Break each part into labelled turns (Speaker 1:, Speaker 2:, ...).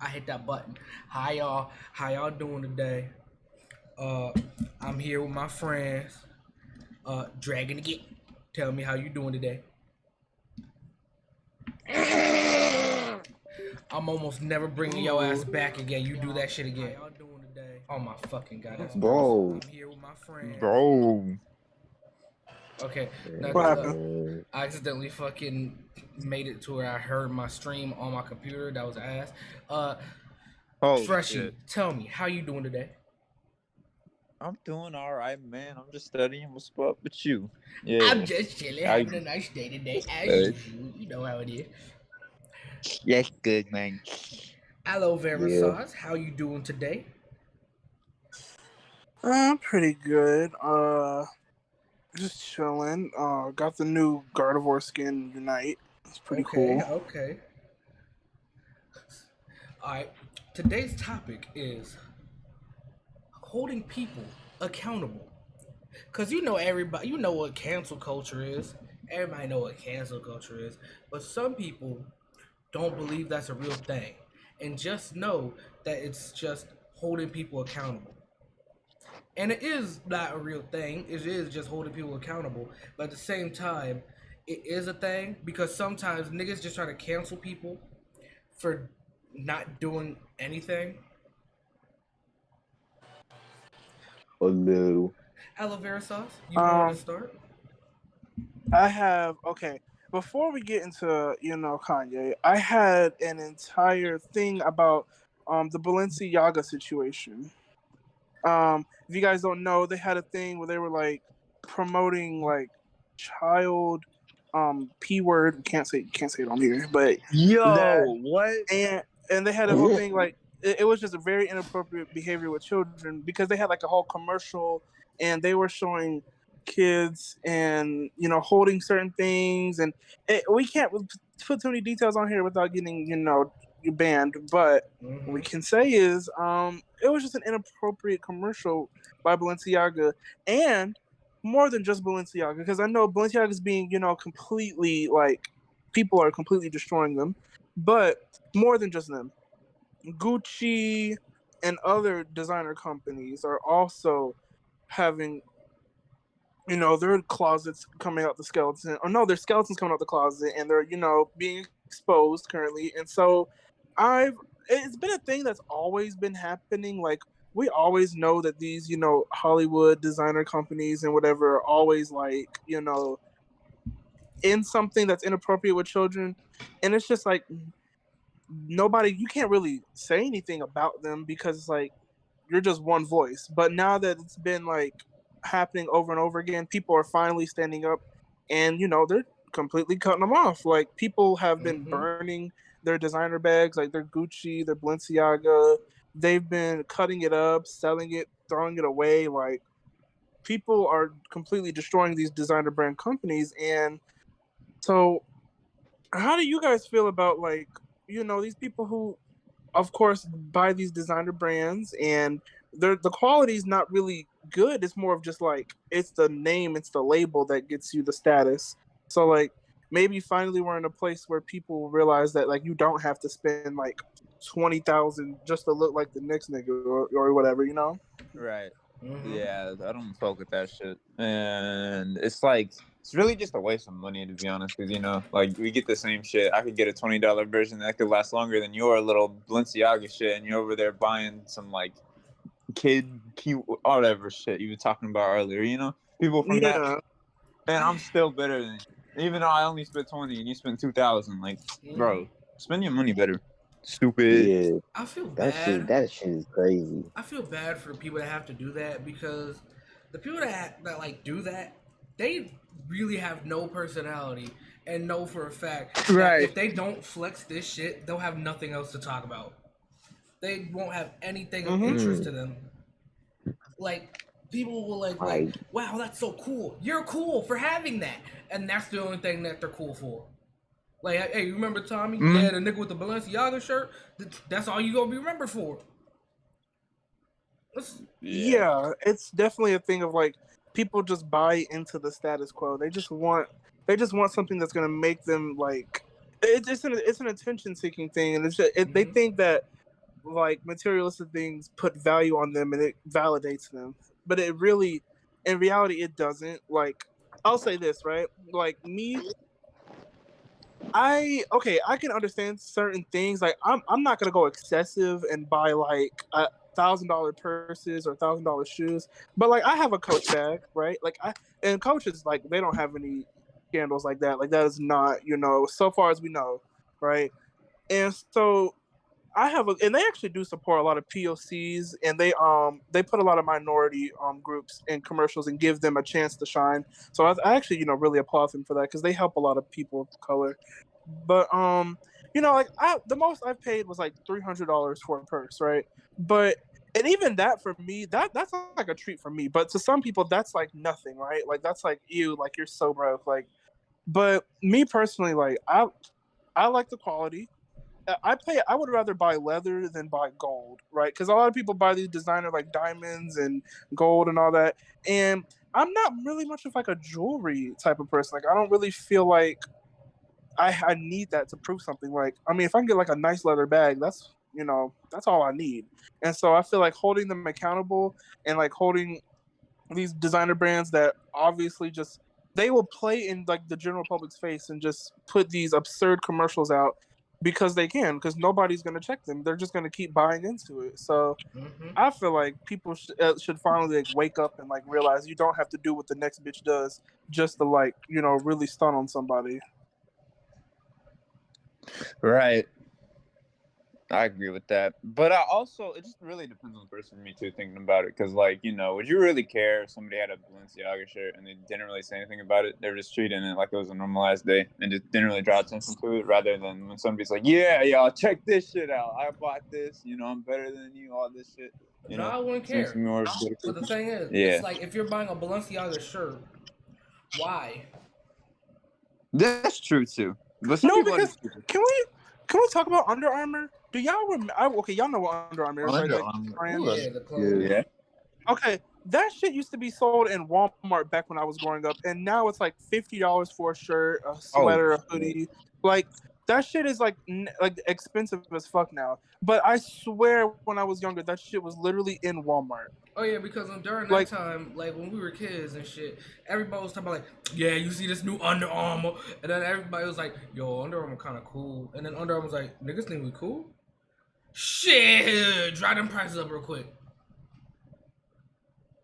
Speaker 1: I hit that button. Hi y'all. How y'all doing today? Uh, I'm here with my friends. Dragon again. Tell me how you doing today. I'm almost never bringing your ass back again. You do that shit again. How y'all doing today? Oh my fucking god, that's
Speaker 2: Bro.
Speaker 1: I'm here with my friends.
Speaker 3: Bro.
Speaker 1: Okay, now,
Speaker 4: What happened?
Speaker 1: I accidentally fucking made it to where I heard my stream on my computer. That was ass.
Speaker 3: Oh,
Speaker 1: Freshie,
Speaker 3: shit.
Speaker 1: tell me, how you doing today?
Speaker 3: I'm doing all right, man. I'm just studying. What's up with you? Yeah.
Speaker 1: I'm just chilling, having a nice day today, as usual. You know how it is.
Speaker 3: Yes, good, man.
Speaker 1: Aloe vera
Speaker 2: Yeah.
Speaker 1: sauce, how you doing today?
Speaker 4: I'm pretty good. Just chilling. Got the new Gardevoir skin Unite. It's pretty cool.
Speaker 1: Okay. All right. Today's topic is holding people accountable. Cause you know everybody, you know what cancel culture is. Everybody know what cancel culture is, but some people don't believe that's a real thing, and just know that it's just holding people accountable. And it is not a real thing. It is just holding people accountable, but at the same time, it is a thing because sometimes niggas just try to cancel people for not doing anything.
Speaker 2: A little.
Speaker 1: Aloe vera sauce, you want to start?
Speaker 4: I have Before we get into Kanye, I had an entire thing about the Balenciaga situation. If you guys don't know, they had a thing where they were like promoting like child p word. Can't say it on here, but
Speaker 3: What?
Speaker 4: and they had a whole thing like it was just a very inappropriate behavior with children because they had like a whole commercial and they were showing kids and holding certain things and we can't put too many details on here without getting banned, but what we can say is it was just an inappropriate commercial by Balenciaga, and more than just Balenciaga, because I know Balenciaga is being completely like people are completely destroying them, but more than just them, Gucci and other designer companies are also having their closets coming out the skeleton, or no, their skeletons coming out the closet, and they're being exposed currently. And so it's been a thing that's always been happening. Like we always know that these Hollywood designer companies and whatever are always like in something that's inappropriate with children, and it's just like you can't really say anything about them because it's like you're just one voice. But now that it's been like happening over and over again, people are finally standing up, and they're completely cutting them off. Like people have been burning their designer bags, like their Gucci, their Balenciaga. They've been cutting it up, selling it, throwing it away. Like people are completely destroying these designer brand companies. And so how do you guys feel about like these people who of course buy these designer brands and the quality is not really good? It's more of just like it's the name, it's the label that gets you the status. So like maybe finally we're in a place where people realize that like you don't have to spend like 20,000 just to look like the next nigga or whatever,
Speaker 3: Right. Yeah, I don't fuck with that shit. And it's like, it's really just a waste of money, to be honest, because, like, we get the same shit. I could get a $20 version that could last longer than your little Balenciaga shit, and you're over there buying some, like, kid, cute, whatever shit you were talking about earlier, People from that. And I'm still better than you. Even though I only spent 20 and you spent 2,000, like, bro, spend your money better. Stupid.
Speaker 2: Yeah.
Speaker 1: I feel
Speaker 2: That
Speaker 1: bad.
Speaker 2: That shit is crazy.
Speaker 1: I feel bad for the people that have to do that because the people that like do that, they really have no personality and know for a fact that if they don't flex this shit, they'll have nothing else to talk about. They won't have anything of interest to them. Like people will like, wow, that's so cool. You're cool for having that, and that's the only thing that they're cool for. Like, hey, you remember Tommy? Yeah, the nigga with the Balenciaga shirt. That's all you gonna be remembered for.
Speaker 4: Yeah, it's definitely a thing of like people just buy into the status quo. They just want something that's gonna make them like it's an attention seeking thing, and they think that like materialistic things put value on them and it validates them, but it really, in reality, it doesn't. Like, I'll say this, right? Like me, I can understand certain things. Like I'm not gonna go excessive and buy like $1,000 purses or $1,000 shoes, but like I have a Coach bag, right? Like and Coaches, like they don't have any scandals like that. Like that is not, so far as we know, right? And so I have and they actually do support a lot of POCs, and they put a lot of minority groups in commercials and give them a chance to shine. So I actually really applaud them for that because they help a lot of people of color. But like the most I've paid was like $300 for a purse, right? But and even that for me, that's like a treat for me. But to some people, that's like nothing, right? Like that's like ew, like you're so broke, like. But me personally, like I like the quality. I would rather buy leather than buy gold, right? Because a lot of people buy these designer like diamonds and gold and all that, and I'm not really much of like a jewelry type of person. Like I don't really feel like I need that to prove something. Like I mean, if I can get like a nice leather bag, that's all I need. And so I feel like holding them accountable and like holding these designer brands that obviously just they will play in like the general public's face and just put these absurd commercials out because they can, because nobody's going to check them. They're just going to keep buying into it. So I feel like people should finally like wake up and like realize you don't have to do what the next bitch does just to like really stun on somebody.
Speaker 3: Right. I agree with that. But it just really depends on the person, me too, thinking about it. Because, like, would you really care if somebody had a Balenciaga shirt and they didn't really say anything about it? They were just treating it like it was a normalized day and just didn't really draw attention to it, rather than when somebody's like, yeah, y'all, check this shit out. I bought this. I'm better than you, all this shit.
Speaker 1: No, I wouldn't care. But the thing is, it's like if you're buying a Balenciaga shirt, why?
Speaker 3: That's true, too. But
Speaker 4: no, because can we talk about Under Armour? Do y'all remember? Okay, y'all know what Under Armour is, right?
Speaker 1: Yeah, the clothes.
Speaker 3: Yeah.
Speaker 4: Okay, that shit used to be sold in Walmart back when I was growing up, and now it's like $50 for a shirt, a sweater, a hoodie. Like that shit is like expensive as fuck now. But I swear, when I was younger, that shit was literally in Walmart.
Speaker 1: Oh yeah, because during that time, like when we were kids and shit, everybody was talking about like, yeah, you see this new Under Armour, and then everybody was like, yo, Under Armour kind of cool, and then Under Armour was like, niggas think we cool? Shit, drive them prices up real quick.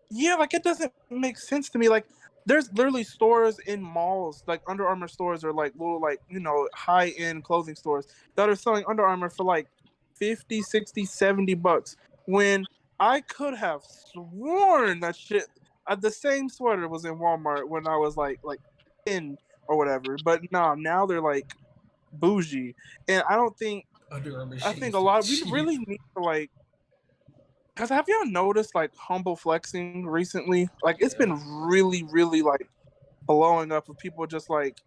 Speaker 4: Yeah, like it doesn't make sense to me. Like there's literally stores in malls, like Under Armour stores or like little like high end clothing stores that are selling Under Armour for like $50, $60, $70 when I could have sworn that shit. The same sweater was in Walmart when I was like 10 or whatever. But now they're like bougie, and I don't think. I think a lot. We really need to like. Cause have y'all noticed like humble flexing recently? Like it's been really, really like blowing up with people just like.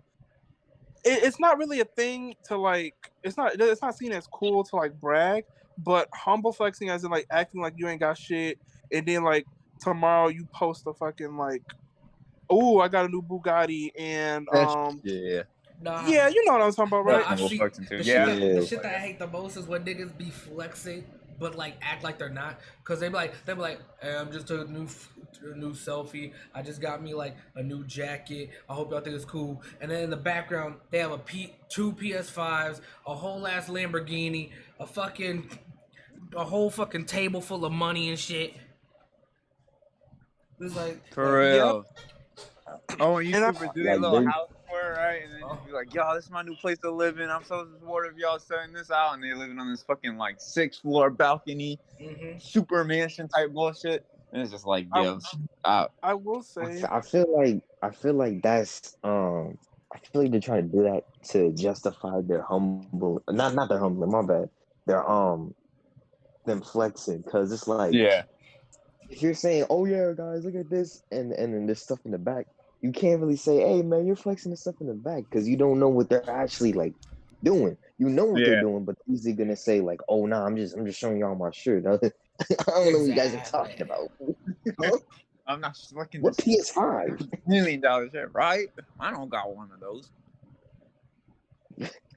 Speaker 4: It's not really a thing to like. It's not seen as cool to like brag. But humble flexing, as in like acting like you ain't got shit, and then like tomorrow you post a fucking like, oh, I got a new Bugatti, and
Speaker 3: yeah,
Speaker 4: you know what I'm talking about, right?
Speaker 1: The shit that I hate the most is when niggas be flexing, but like act like they're not, cause they be like, hey, I'm just a new selfie. I just got me like a new jacket. I hope y'all think it's cool. And then in the background, they have two PS5s, a whole ass Lamborghini, a whole fucking table full of money and shit. It's like
Speaker 3: for real. Oh, and YouTubers do their little house tour, right? And then just be like, yo, this is my new place to live in. I'm so supportive of y'all selling this out. And they're living on this fucking like 6th floor balcony, super mansion type bullshit. And it's just like, yo,
Speaker 4: I will say,
Speaker 2: I feel like that's I feel like they're trying to do that to justify their humble, not their humble, my bad. Their them flexing, because it's like, if you're saying, oh yeah, guys, look at this, and then there's stuff in the back, you can't really say, hey man, you're flexing the stuff in the back, because you don't know what they're actually like doing. You know what they're doing, but they're easily gonna say like, oh nah, I'm just showing y'all my shirt. I don't know what you guys are talking about.
Speaker 3: I'm not looking.
Speaker 2: What PS5?
Speaker 3: $1 million shirt, right? I don't got one of those.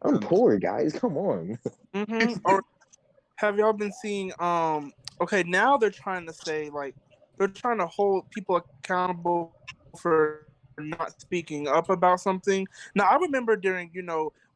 Speaker 2: I'm poor, guys. Come on.
Speaker 4: Or have y'all been seeing? Okay, now they're trying to say like they're trying to hold people accountable for not speaking up about something. Now I remember during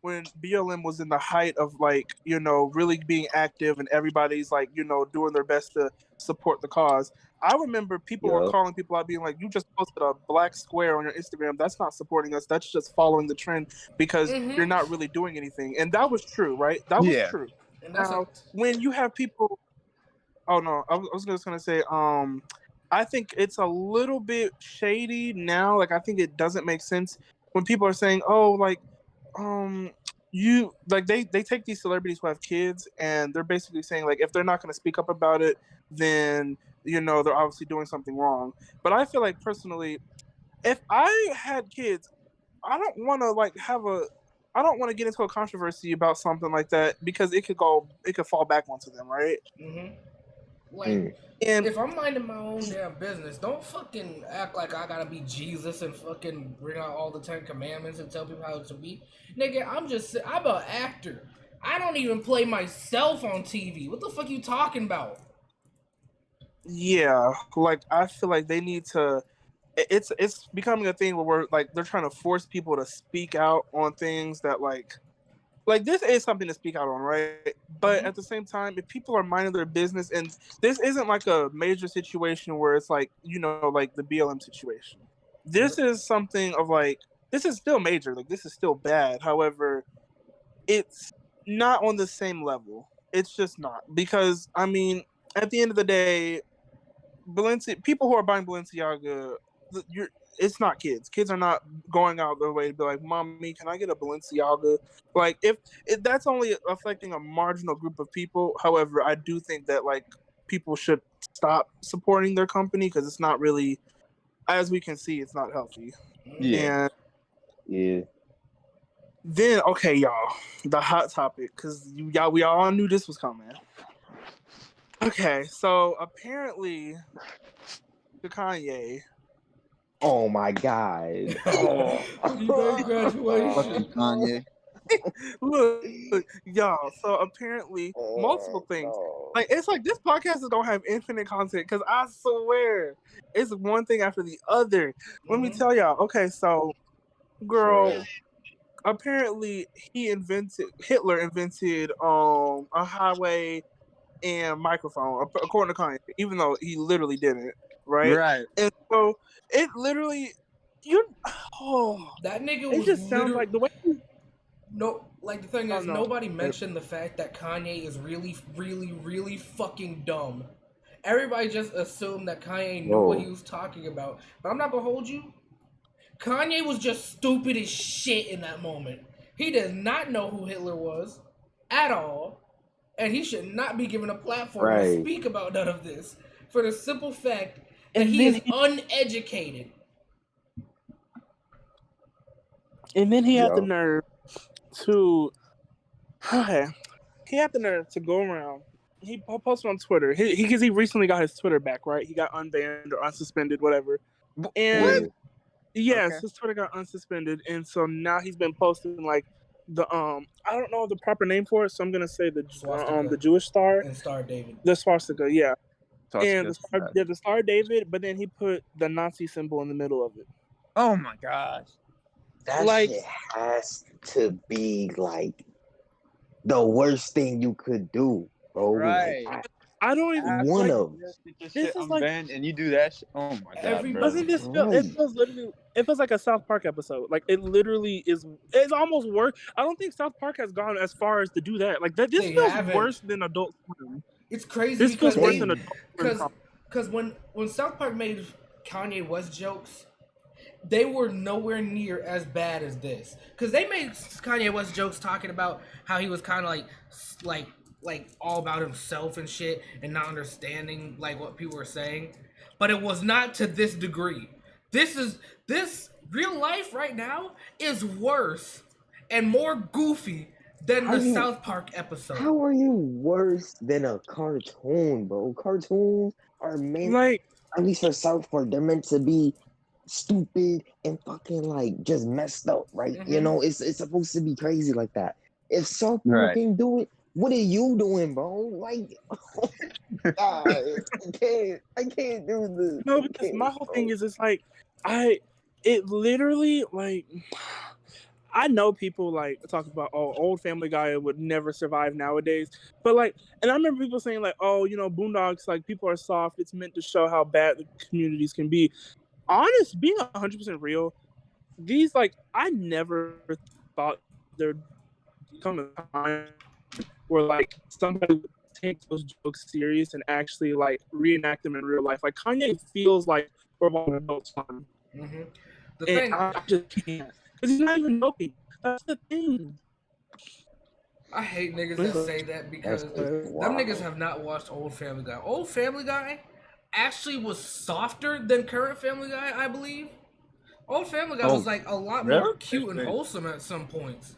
Speaker 4: when BLM was in the height of like really being active and everybody's like doing their best to support the cause. I remember people were
Speaker 2: Yeah.
Speaker 4: calling people out being like, you just posted a black square on your Instagram. That's not supporting us. That's just following the trend because you're not really doing anything. And that was true, right? That was true.
Speaker 1: And that's
Speaker 4: Now, when you have people, oh no, I was just gonna say, I think it's a little bit shady now. Like, I think it doesn't make sense when people are saying, oh, like, you like they take these celebrities who have kids and they're basically saying like if they're not going to speak up about it, then they're obviously doing something wrong. But I feel like personally, if I had kids, I don't want to I don't want to get into a controversy about something like that because it could fall back onto them, right?
Speaker 1: Like,
Speaker 4: And
Speaker 1: if I'm minding my own damn business, don't fucking act like I gotta be Jesus and fucking bring out all the 10 commandments and tell people how it should be. Nigga, I'm an actor. I don't even play myself on TV. What the fuck you talking about?
Speaker 4: yeah, like I feel like they need to. It's becoming a thing where they're trying to force people to speak out on things that like this is something to speak out on, right? But at the same time, if people are minding their business, and this isn't like a major situation where it's like like the BLM situation. This is something of like this is still major, like this is still bad. However, it's not on the same level. It's just not because I mean, at the end of the day, people who are buying Balenciaga, it's not kids. Kids are not going out their way to be like, "Mommy, can I get a Balenciaga?" Like, if that's only affecting a marginal group of people. However, I do think that like people should stop supporting their company because it's not really, as we can see, it's not healthy.
Speaker 3: Yeah.
Speaker 4: And then okay, y'all, the hot topic because we all knew this was coming. Okay, so apparently, the Kanye.
Speaker 2: Oh my God! Oh.
Speaker 1: Graduation.
Speaker 3: Kanye.
Speaker 4: Look, y'all. So apparently, multiple things.
Speaker 2: No.
Speaker 4: Like it's like this podcast is gonna have infinite content because I swear it's one thing after the other. Let me tell y'all. Okay, so girl, apparently Hitler invented a highway and microphone according to Kanye, even though he literally didn't. Right. And so it literally,
Speaker 1: that nigga
Speaker 4: it
Speaker 1: was
Speaker 4: just sounds like the way.
Speaker 1: No, like the thing is, nobody mentioned the fact that Kanye is really, really, really fucking dumb. Everybody just assumed that Kanye knew what he was talking about. But I'm not gonna hold you. Kanye was just stupid as shit in that moment. He does not know who Hitler was at all. And he should not be given a platform to speak about none of this. For the simple fact that he is uneducated.
Speaker 4: And then he had the nerve to go around. He posted on Twitter. Because he recently got his Twitter back, right? He got unbanned or unsuspended, whatever. And his Twitter got unsuspended, and so now he's been posting like the I don't know the proper name for it, so I'm gonna say the Jewish star
Speaker 1: and Star David.
Speaker 4: The swastika, yeah. And the Star David, but then he put the Nazi symbol in the middle of it.
Speaker 3: Oh my gosh.
Speaker 2: That shit has to be like the worst thing you could do, bro.
Speaker 3: Right.
Speaker 2: Like,
Speaker 4: I don't even
Speaker 2: one of
Speaker 3: this is like, and you do that shit. Oh my god, bro.
Speaker 4: Doesn't this feel? It feels like a South Park episode. Like it literally is. It's almost worse. I don't think South Park has gone as far as to do that. Like that. This feels worse than Adult Swim.
Speaker 1: It's crazy.
Speaker 4: This feels worse than Adult Swim.
Speaker 1: Because when South Park made Kanye West jokes, they were nowhere near as bad as this. Because they made Kanye West jokes talking about how he was kind of like all about himself and shit and not understanding like what people were saying. But it was not to this degree. This real life right now is worse and more goofy than the South Park episode.
Speaker 2: How are you worse than a cartoon, bro? Cartoons are meant, at least for South Park, they're meant to be stupid and fucking like just messed up, right? Mm-hmm. You know, it's supposed to be crazy like that. If South Park can do it, what are you doing, bro? Like, God, I can't do this.
Speaker 4: No,
Speaker 2: I
Speaker 4: because
Speaker 2: can't,
Speaker 4: my whole
Speaker 2: bro.
Speaker 4: thing is, it's like, it literally, like, I know people like talk about, oh, old Family Guy would never survive nowadays, but like, and I remember people saying like, oh, Boondocks, like people are soft. It's meant to show how bad the communities can be. Honest, being 100% real, these like I never thought there'd come a time where like somebody would take those jokes serious and actually like reenact them in real life. Like Kanye feels like we're watching adults on,
Speaker 1: Mm-hmm. The
Speaker 4: and
Speaker 1: thing,
Speaker 4: I just can't because he's not even joking. That's the thing.
Speaker 1: I hate niggas that say that because
Speaker 2: That's just
Speaker 1: them
Speaker 2: wild.
Speaker 1: niggas have not watched Old Family Guy. Old Family Guy actually was softer than current Family Guy, I believe. Old Family Guy was like a lot more
Speaker 3: really?
Speaker 1: cute and wholesome at some points.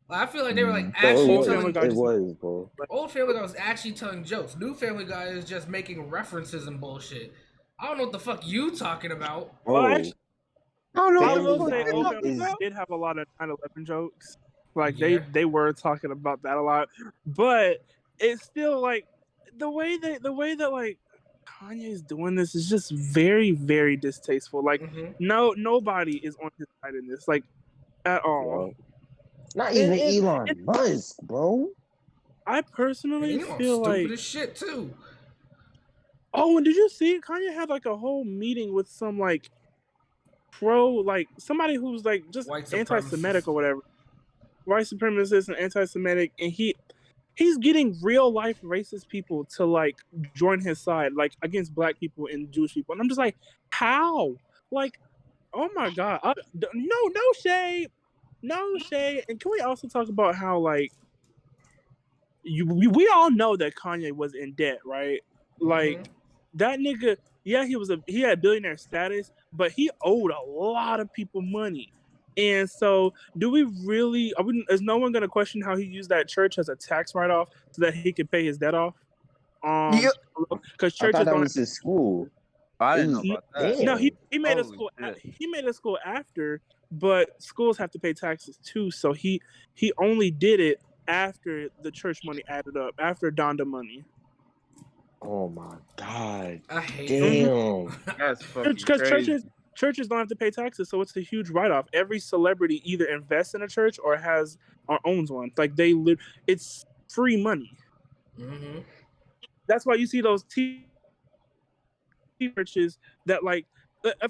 Speaker 1: Like, I feel like they were like
Speaker 2: No,
Speaker 1: actually
Speaker 4: Old
Speaker 1: telling.
Speaker 4: Family Guy
Speaker 2: it
Speaker 4: just
Speaker 2: was, bro.
Speaker 1: Old Family Guy was actually telling jokes. New Family Guy is just making references and bullshit. I don't know what the fuck you talking about.
Speaker 4: well,
Speaker 2: Bro,
Speaker 4: actually,
Speaker 3: I don't know.
Speaker 4: I
Speaker 2: Family
Speaker 4: will say
Speaker 2: Guy
Speaker 4: Old Family
Speaker 2: is
Speaker 4: Guy did have a lot of 9/11 jokes. Like
Speaker 1: Yeah.
Speaker 4: they were talking about that a lot, but it's still like the way that like Kanye's doing this is just very, very distasteful. Like
Speaker 1: Mm-hmm.
Speaker 4: nobody is on his side in this, like at all.
Speaker 2: not
Speaker 4: And,
Speaker 2: even
Speaker 4: and,
Speaker 2: Elon
Speaker 4: and
Speaker 2: Musk, bro.
Speaker 4: I personally
Speaker 1: And you
Speaker 4: feel
Speaker 1: stupid
Speaker 4: like,
Speaker 1: as shit too.
Speaker 4: oh, and did you see Kanye had like a whole meeting with some like like somebody who's like just
Speaker 1: White
Speaker 4: anti-Semitic
Speaker 1: supremacist.
Speaker 4: or whatever, white supremacist and anti-Semitic, and he's getting real life racist people to like join his side, like against black people and Jewish people, and I'm just like, how? Like, oh my god, no shade, no shade. And can we also talk about how like we all know that Kanye was in debt, right? Like that nigga, yeah, he had billionaire status, but he owed a lot of people money. And so, do we really? Is no one going to question how he used that church as a tax write-off so that he could pay his debt off?
Speaker 3: Yeah.
Speaker 4: Because
Speaker 2: I thought
Speaker 4: churches
Speaker 2: that
Speaker 4: don't.
Speaker 2: was his school.
Speaker 3: I
Speaker 2: It
Speaker 3: didn't know
Speaker 2: was,
Speaker 3: about that.
Speaker 4: No, he
Speaker 2: damn.
Speaker 4: made a
Speaker 3: Holy
Speaker 4: school.
Speaker 3: shit.
Speaker 4: He made a school after, but schools have to pay taxes too. So he only did it after the church money added up, after Donda money.
Speaker 2: Oh my god.
Speaker 1: I hate
Speaker 2: Damn.
Speaker 3: That's fucking
Speaker 4: Because
Speaker 3: crazy.
Speaker 4: churches don't have to pay taxes, so it's a huge write-off. Every celebrity either invests in a church or has or owns one. Like it's free money.
Speaker 1: Mm-hmm.
Speaker 4: That's why you see those churches that like.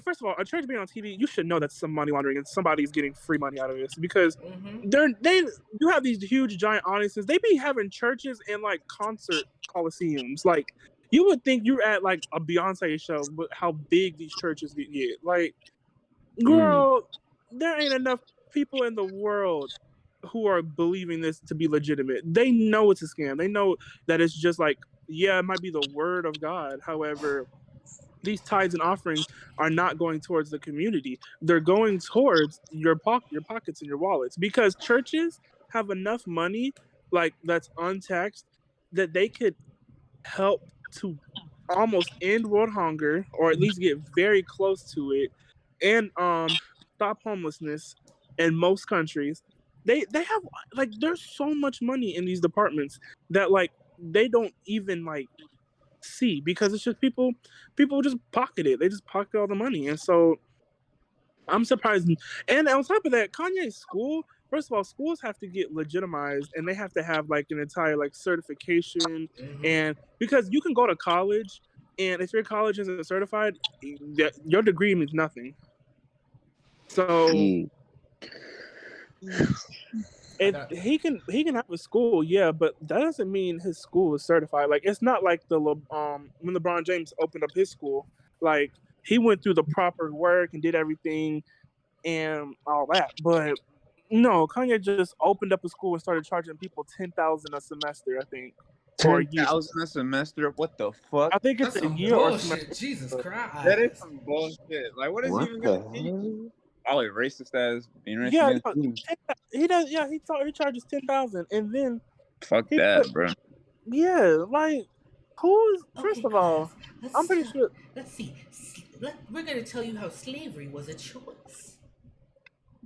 Speaker 4: First of all, a church being on TV, you should know that's some money laundering and somebody's getting free money out of this because you have these huge giant audiences. They be having churches and like concert coliseums. Like you would think you're at like a Beyonce show, but how big these churches get. Like, girl, there ain't enough people in the world who are believing this to be legitimate. They know it's a scam. They know that it's just like, yeah, it might be the word of God. However, these tithes and offerings are not going towards the community. They're going towards your pockets and your wallets, because churches have enough money, like that's untaxed, that they could help to almost end world hunger, or at least get very close to it, and stop homelessness in most countries. They have like there's so much money in these departments that like they don't even like see, because it's just people just pocket it. They just pocket all the money. And so I'm surprised. And on top of that, Kanye's school, first of all, schools have to get legitimized and they have to have like an entire like certification. And because you can go to college, and if your college isn't certified, your degree means nothing. So he can have a school, yeah, but that doesn't mean his school is certified. Like it's not like when LeBron James opened up his school, like he went through the proper work and did everything and all that. But no, Kanye just opened up a school and started charging people $10,000 a semester, I think. Or a year.
Speaker 3: $10,000 a semester? What the fuck?
Speaker 4: I think it's
Speaker 1: That's
Speaker 4: a
Speaker 1: some
Speaker 4: year or
Speaker 1: bullshit.
Speaker 4: semester.
Speaker 1: Jesus Christ.
Speaker 3: That is some bullshit. Like, what is
Speaker 2: What
Speaker 3: even
Speaker 2: the
Speaker 3: gonna teach?
Speaker 2: hell?
Speaker 3: Oh, like racist ass being racist.
Speaker 4: Yeah,
Speaker 3: against
Speaker 4: he does. Yeah, he charges $10,000, and then
Speaker 3: fuck that, bro.
Speaker 4: yeah, like who's first of all, I'm pretty sure.
Speaker 1: Let's see. We're going to tell you how slavery was a choice.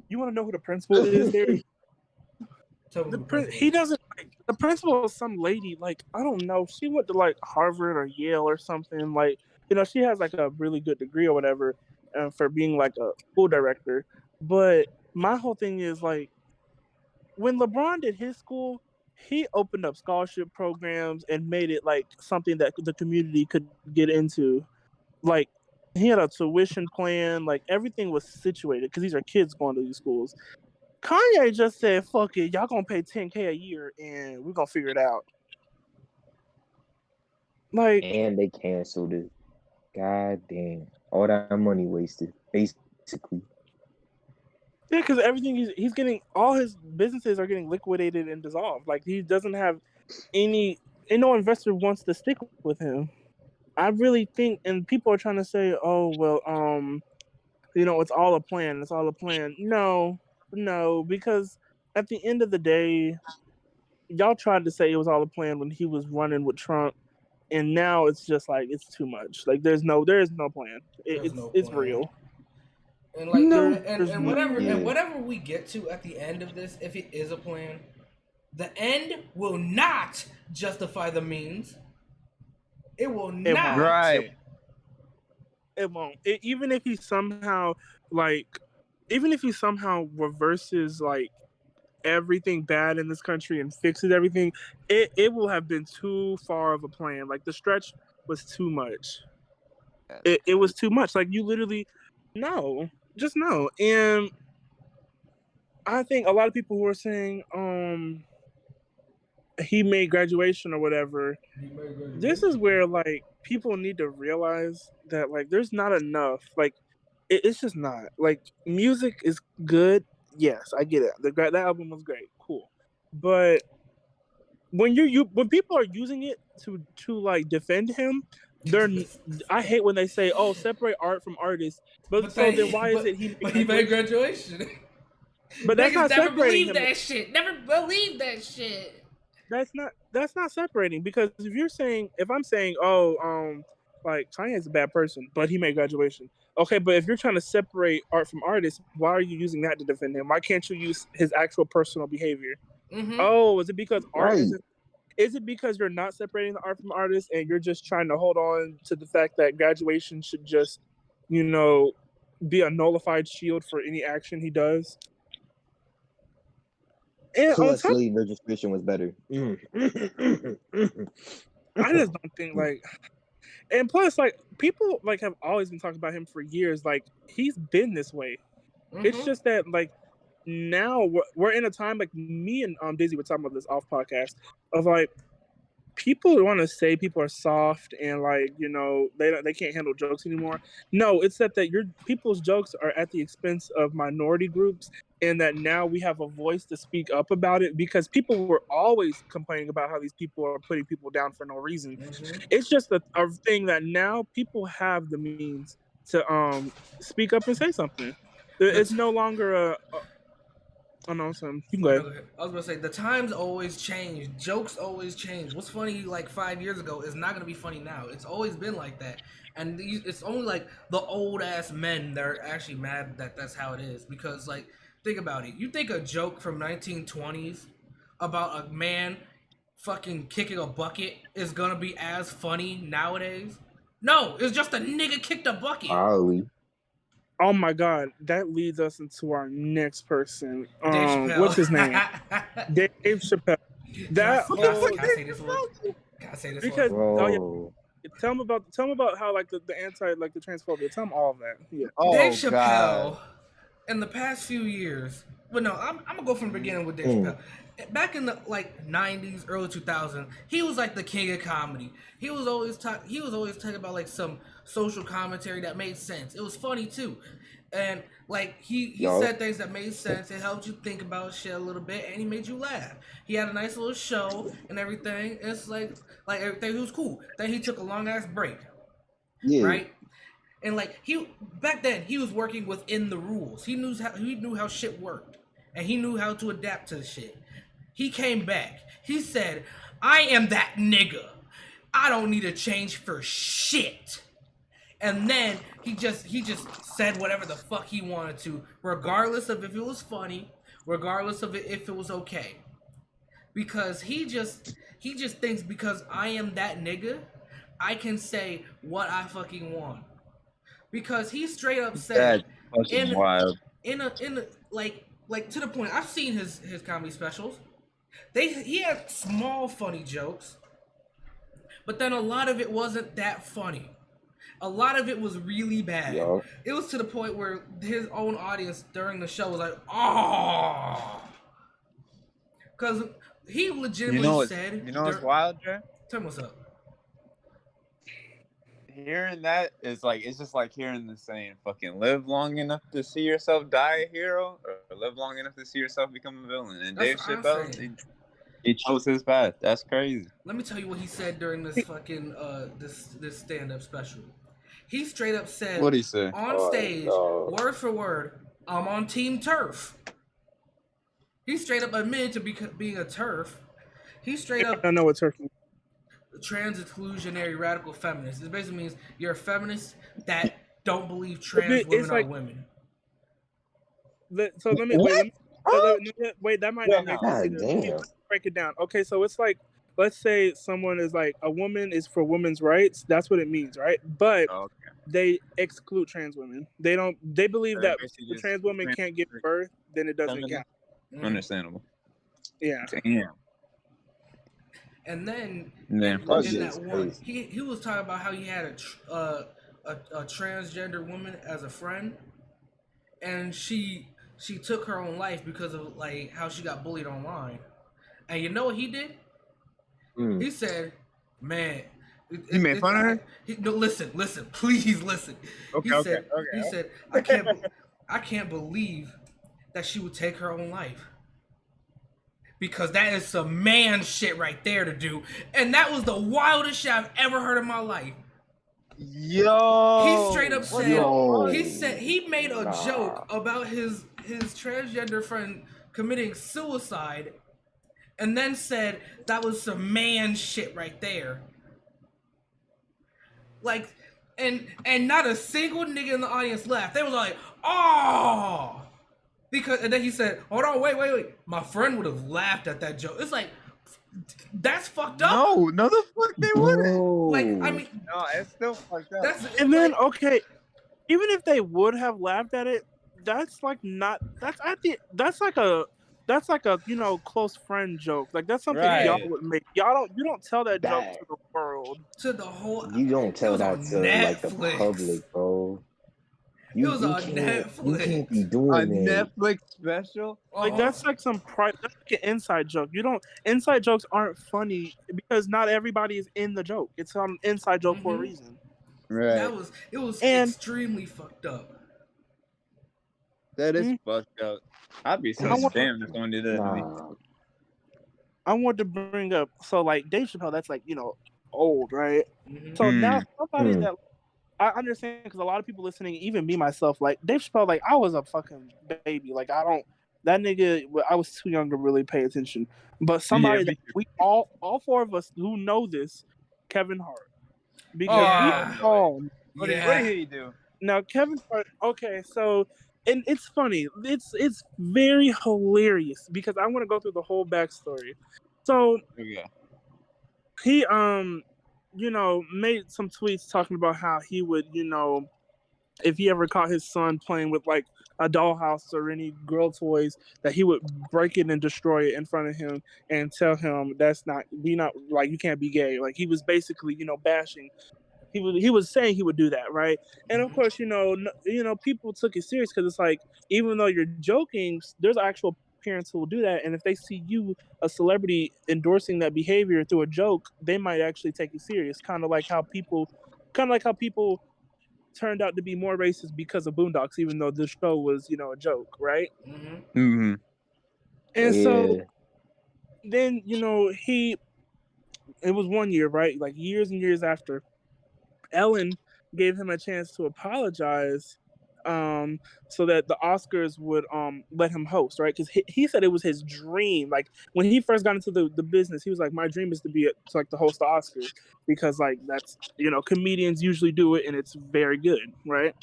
Speaker 4: You want to know who the principal is there?
Speaker 1: Tell me who the
Speaker 4: He doesn't the principal is some lady, like, I don't know, she went to like Harvard or Yale or something. Like, she has like a really good degree or whatever for being like a school director. But my whole thing is like, when LeBron did his school, he opened up scholarship programs and made it like something that the community could get into. Like, he had a tuition plan, like everything was situated because these are kids going to these schools. Kanye just said, "Fuck it, y'all gonna pay $10K a year, and we're gonna figure it out." Like,
Speaker 2: And they canceled it. God damn. All that money wasted, basically.
Speaker 4: yeah, because everything he's getting, all his businesses are getting liquidated and dissolved. Like, he doesn't have any, and no investor wants to stick with him. I really think, and people are trying to say, "Oh well, it's all a plan. It's all a plan." No, because at the end of the day, y'all tried to say it was all a plan when he was running with Trump, and now it's just like it's too much. Like, there is no plan.
Speaker 1: There's no
Speaker 4: It's
Speaker 1: plan.
Speaker 4: real.
Speaker 1: And like
Speaker 4: No,
Speaker 1: and whatever
Speaker 2: Yeah.
Speaker 1: and whatever we get to at the end of this, if it is a plan, the end will not justify the means. It will
Speaker 4: It
Speaker 1: not.
Speaker 4: won't.
Speaker 3: Right.
Speaker 4: It won't. Even if he somehow reverses like everything bad in this country and fixes everything, it will have been too far of a plan. Like, the stretch was too much. It was too much. Like, you literally just no. And I think a lot of people who are saying he made graduation or whatever, this is where like people need to realize that like there's not enough. Like, it's just not. Like, music is good. Yes, I get it. That album was great, cool. But when when people are using it to like defend him, I hate when they say, "Oh, separate art from artists." But so then why is it he
Speaker 1: made graduation?
Speaker 4: But that's not
Speaker 1: never
Speaker 4: separating
Speaker 1: believed
Speaker 4: him.
Speaker 1: that shit. Never believed that shit.
Speaker 4: That's not separating, because if I'm saying, like, Kanye's a bad person, but he made graduation. Okay, but if you're trying to separate art from artists, why are you using that to defend him? Why can't you use his actual personal behavior?
Speaker 1: Mm-hmm.
Speaker 4: Oh, is it because art
Speaker 2: Right.
Speaker 4: is it because you're not separating the art from artists and you're just trying to hold on to the fact that graduation should just, be a nullified shield for any action he does? And
Speaker 2: Plus, late registration was better.
Speaker 4: I just don't think like, and plus like people like have always been talking about him for years. Like, he's been this way.
Speaker 1: Mm-hmm.
Speaker 4: It's just that like now we're in a time, like me and Dizzy were talking about this off podcast, of like people want to say people are soft and like they can't handle jokes anymore. No, it's that your people's jokes are at the expense of minority groups, and that now we have a voice to speak up about it, because people were always complaining about how these people are putting people down for no reason.
Speaker 1: Mm-hmm.
Speaker 4: It's just a thing that now people have the means to speak up and say something. It's no longer oh no, son, you can go ahead.
Speaker 1: I was gonna say, the times always change. Jokes always change. What's funny like 5 years ago is not gonna be funny now. It's always been like that, and it's only like the old ass men that are actually mad that that's how it is. Because like, think about it. You think a joke from 1920s about a man fucking kicking a bucket is gonna be as funny nowadays? No, it's just a nigga kicked a bucket.
Speaker 2: Probably.
Speaker 4: Oh my god, that leads us into our next person.
Speaker 1: Dave Chappelle.
Speaker 4: What's his name? Dave Chappelle. That
Speaker 1: Can I say this one? Can I say this
Speaker 4: because
Speaker 1: one?
Speaker 2: Bro.
Speaker 4: tell him about how like the anti, like the transphobia. Tell him all of that. Yeah.
Speaker 3: Oh,
Speaker 1: Dave Chappelle,
Speaker 3: God.
Speaker 1: in the past few years, but no, I'm gonna go from the beginning with Dave Chappelle. Back in the like 90s, early 2000s, he was like the king of comedy. He was always talking about like some social commentary that made sense. It was funny too, and like he said things that made sense. It helped you think about shit a little bit, and he made you laugh. He had a nice little show and everything. It's like everything was cool. Then he took a long ass break, right? And like back then he was working within the rules. He knew how shit worked, and he knew how to adapt to the shit. He came back. He said, "I am that nigga. I don't need to change for shit." And then he just said whatever the fuck he wanted to, regardless of if it was funny, regardless of if it was okay. because he just thinks because I am that nigga, I can say what I fucking want. Because he straight up said
Speaker 3: That's fucking wild.
Speaker 1: in a like to the point. I've seen his comedy specials. He had small funny jokes, but then a lot of it wasn't that funny. A lot of it was really bad.
Speaker 2: Yo.
Speaker 1: It was to the point where his own audience during the show was like, "Oh," because he legitimately said,
Speaker 3: "You know what's wild, Dre?
Speaker 1: Tell me what's up."
Speaker 3: Hearing that is like, it's just like hearing the saying, "Fucking live long enough to see yourself die a hero, or live long enough to see yourself become a villain." And Dave Chappelle, he chose his path. That's crazy.
Speaker 1: Let me tell you what he said during this fucking this stand-up special. He straight up said,
Speaker 3: What'd he say?
Speaker 1: On stage, word for word, I'm on Team Turf. He straight up admitted to being a turf. He straight up...
Speaker 4: I don't know what turf means.
Speaker 1: Trans exclusionary radical feminist. It basically means you're a feminist that don't believe trans women are women.
Speaker 4: So let me... Wait, that might not make sense. Let me break it down. Okay, so it's like, let's say someone is like, a woman is for women's rights. That's what it means, right? But they exclude trans women. They believe that if a trans woman can't give birth, then it doesn't count.
Speaker 3: Understandable.
Speaker 4: Yeah.
Speaker 3: Damn.
Speaker 1: And then
Speaker 2: in that
Speaker 1: one, he was talking about how he had a transgender woman as a friend, and she took her own life because of like how she got bullied online. And you know what he did? He said, "Man."
Speaker 3: He made fun of her?
Speaker 1: No, listen, please listen.
Speaker 3: Okay,
Speaker 1: He said, I can't believe that she would take her own life. Because that is some man shit right there to do. And that was the wildest shit I've ever heard in my life.
Speaker 3: Yo.
Speaker 1: He straight up said, he made a joke about his transgender friend committing suicide, and then said that was some man shit right there. Like, and not a single nigga in the audience laughed. They was like, "Oh," and then he said, "Hold on, wait. My friend would have laughed at that joke." It's like, that's fucked up.
Speaker 3: No, the fuck they wouldn't.
Speaker 1: Like, I mean,
Speaker 3: no, it's still fucked up.
Speaker 4: And then okay, even if they would have laughed at it, that's like not. That's like a close friend joke. Like that's something y'all would make. You don't tell that joke to the world.
Speaker 1: To the whole.
Speaker 2: You don't tell that to like the public, bro.
Speaker 1: It was on Netflix.
Speaker 2: You can't be doing
Speaker 3: that. Netflix special.
Speaker 4: Like that's like some that's like an inside joke. Inside jokes aren't funny because not everybody is in the joke. It's an inside joke for a reason.
Speaker 3: Right.
Speaker 1: It was extremely fucked up.
Speaker 3: That is fucked up. I'd be so damned if someone did that to me.
Speaker 4: I want to bring up, so like Dave Chappelle, that's like, old, right? So now somebody that I understand, because a lot of people listening, even me myself, like Dave Chappelle, like I was a fucking baby. Like that nigga, I was too young to really pay attention. But somebody that we all four of us who know this, Kevin Hart. Because
Speaker 3: what did he do?
Speaker 4: Now Kevin Hart, okay, so and it's funny. It's very hilarious because I want to go through the whole backstory. So he made some tweets talking about how he would, if he ever caught his son playing with like a dollhouse or any girl toys, that he would break it and destroy it in front of him and tell him you can't be gay. Like he was basically, bashing. He was saying he would do that, right? And of course, people took it serious because it's like, even though you're joking, there's actual parents who will do that, and if they see you, a celebrity, endorsing that behavior through a joke, they might actually take it serious. Kind of like how people turned out to be more racist because of Boondocks, even though the show was, a joke, right? And so then, it was 1 year, right? Like years and years after, Ellen gave him a chance to apologize, so that the Oscars would let him host, right? Because he said it was his dream. Like when he first got into the business, he was like, "My dream is to host the Oscars because like that's comedians usually do it and it's very good, right?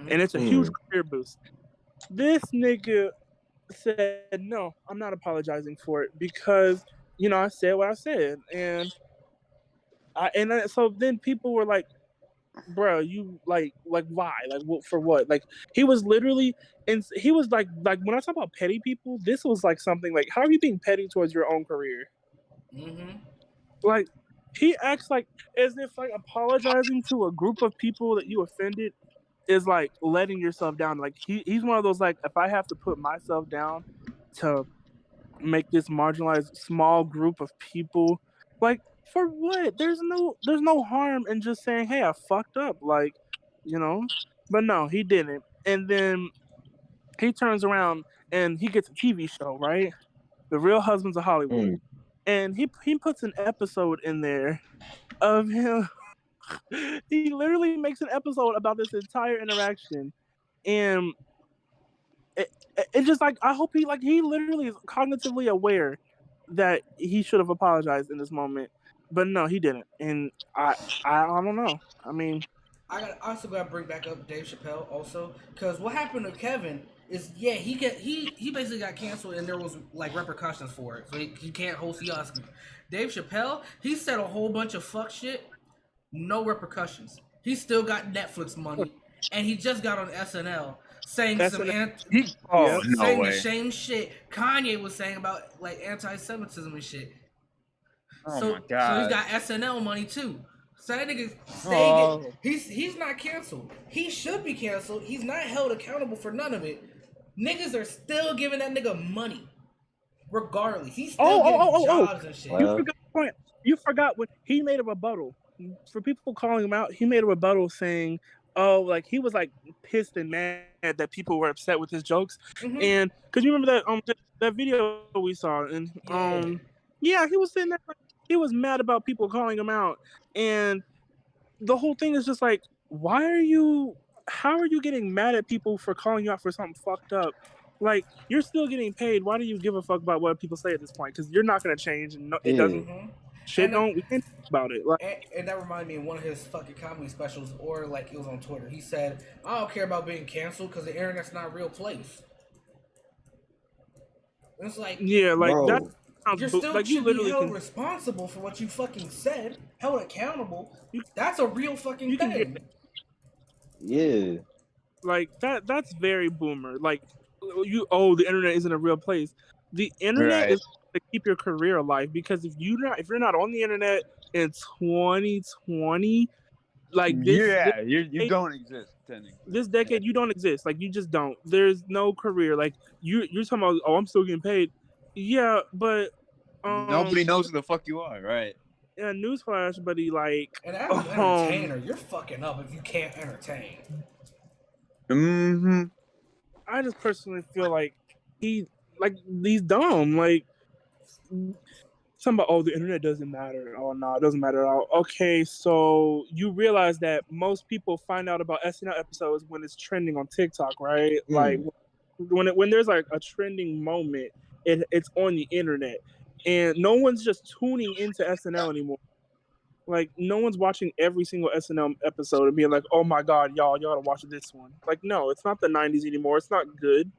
Speaker 4: And it's a huge career boost." This nigga said, no, I'm not apologizing for it because, I said what I said. So then people were like, bro, you like why? Like what for what? Like he was literally and he was like when I talk about petty people, this was like something like, how are you being petty towards your own career?
Speaker 1: Mm-hmm.
Speaker 4: Like he acts like as if like apologizing to a group of people that you offended is like letting yourself down. Like he's one of those like, if I have to put myself down to make this marginalized small group of people, like for what? There's no harm in just saying, hey, I fucked up, like, but no, he didn't. And then he turns around and he gets a TV show, right? The Real Husbands of Hollywood. And he puts an episode in there of him. He literally makes an episode about this entire interaction, and it just like, I hope he literally is cognitively aware that he should have apologized in this moment, but no, he didn't, and I don't know. I mean,
Speaker 1: I also got to bring back up Dave Chappelle also, because what happened to Kevin is, yeah, he basically got canceled and there was like repercussions for it, so he can't host the Oscars. Dave Chappelle, he said a whole bunch of fuck shit, no repercussions. He still got Netflix money, and he just got on SNL saying saying the same shit Kanye was saying about like anti-Semitism and shit.
Speaker 3: Oh my god!
Speaker 1: So he's got SNL money too. So that nigga he's not canceled. He should be canceled. He's not held accountable for none of it. Niggas are still giving that nigga money, regardless. He's still getting jobs and shit.
Speaker 4: You forgot when he made a rebuttal. For people calling him out, he made a rebuttal saying, "Oh, like he was like pissed and mad that people were upset with his jokes." Mm-hmm. And because you remember that video we saw, and yeah, he was sitting there, he was mad about people calling him out, and the whole thing is just like, how are you getting mad at people for calling you out for something fucked up? Like, you're still getting paid. Why do you give a fuck about what people say at this point? Because you're not gonna change, and it doesn't. Mm-hmm. Shit, we can't talk about it. Like,
Speaker 1: and that reminded me of one of his fucking comedy specials, or like it was on Twitter. He said, "I don't care about being canceled because the internet's not a real place." And it's like,
Speaker 4: yeah, like
Speaker 2: bro,
Speaker 4: that.
Speaker 1: You're still like, you literally held responsible for what you fucking said, held accountable. That's a real fucking thing.
Speaker 2: Yeah,
Speaker 4: like that's very boomer. Like, the internet isn't a real place. The internet is to keep your career alive, because if you're not on the internet in 2020, like
Speaker 3: you don't exist.
Speaker 4: This decade, you don't exist. Like, you just don't. There's no career. Like, you're talking about, I'm still getting paid. Yeah, but
Speaker 3: nobody knows who the fuck you are, right?
Speaker 4: Yeah, newsflash, buddy. Like,
Speaker 1: and as an entertainer, you're fucking up if you can't entertain.
Speaker 3: Mm-hmm.
Speaker 4: I just personally feel like he's dumb. Like, something about, the internet doesn't matter. Oh no, it doesn't matter at all. Okay, so you realize that most people find out about SNL episodes when it's trending on TikTok, right? Like, when there's like a trending moment, it's on the internet, and no one's just tuning into SNL anymore. Like, no one's watching every single SNL episode and being like, "Oh my god, y'all gotta watch this one." Like, no, it's not the 90s anymore. It's not good.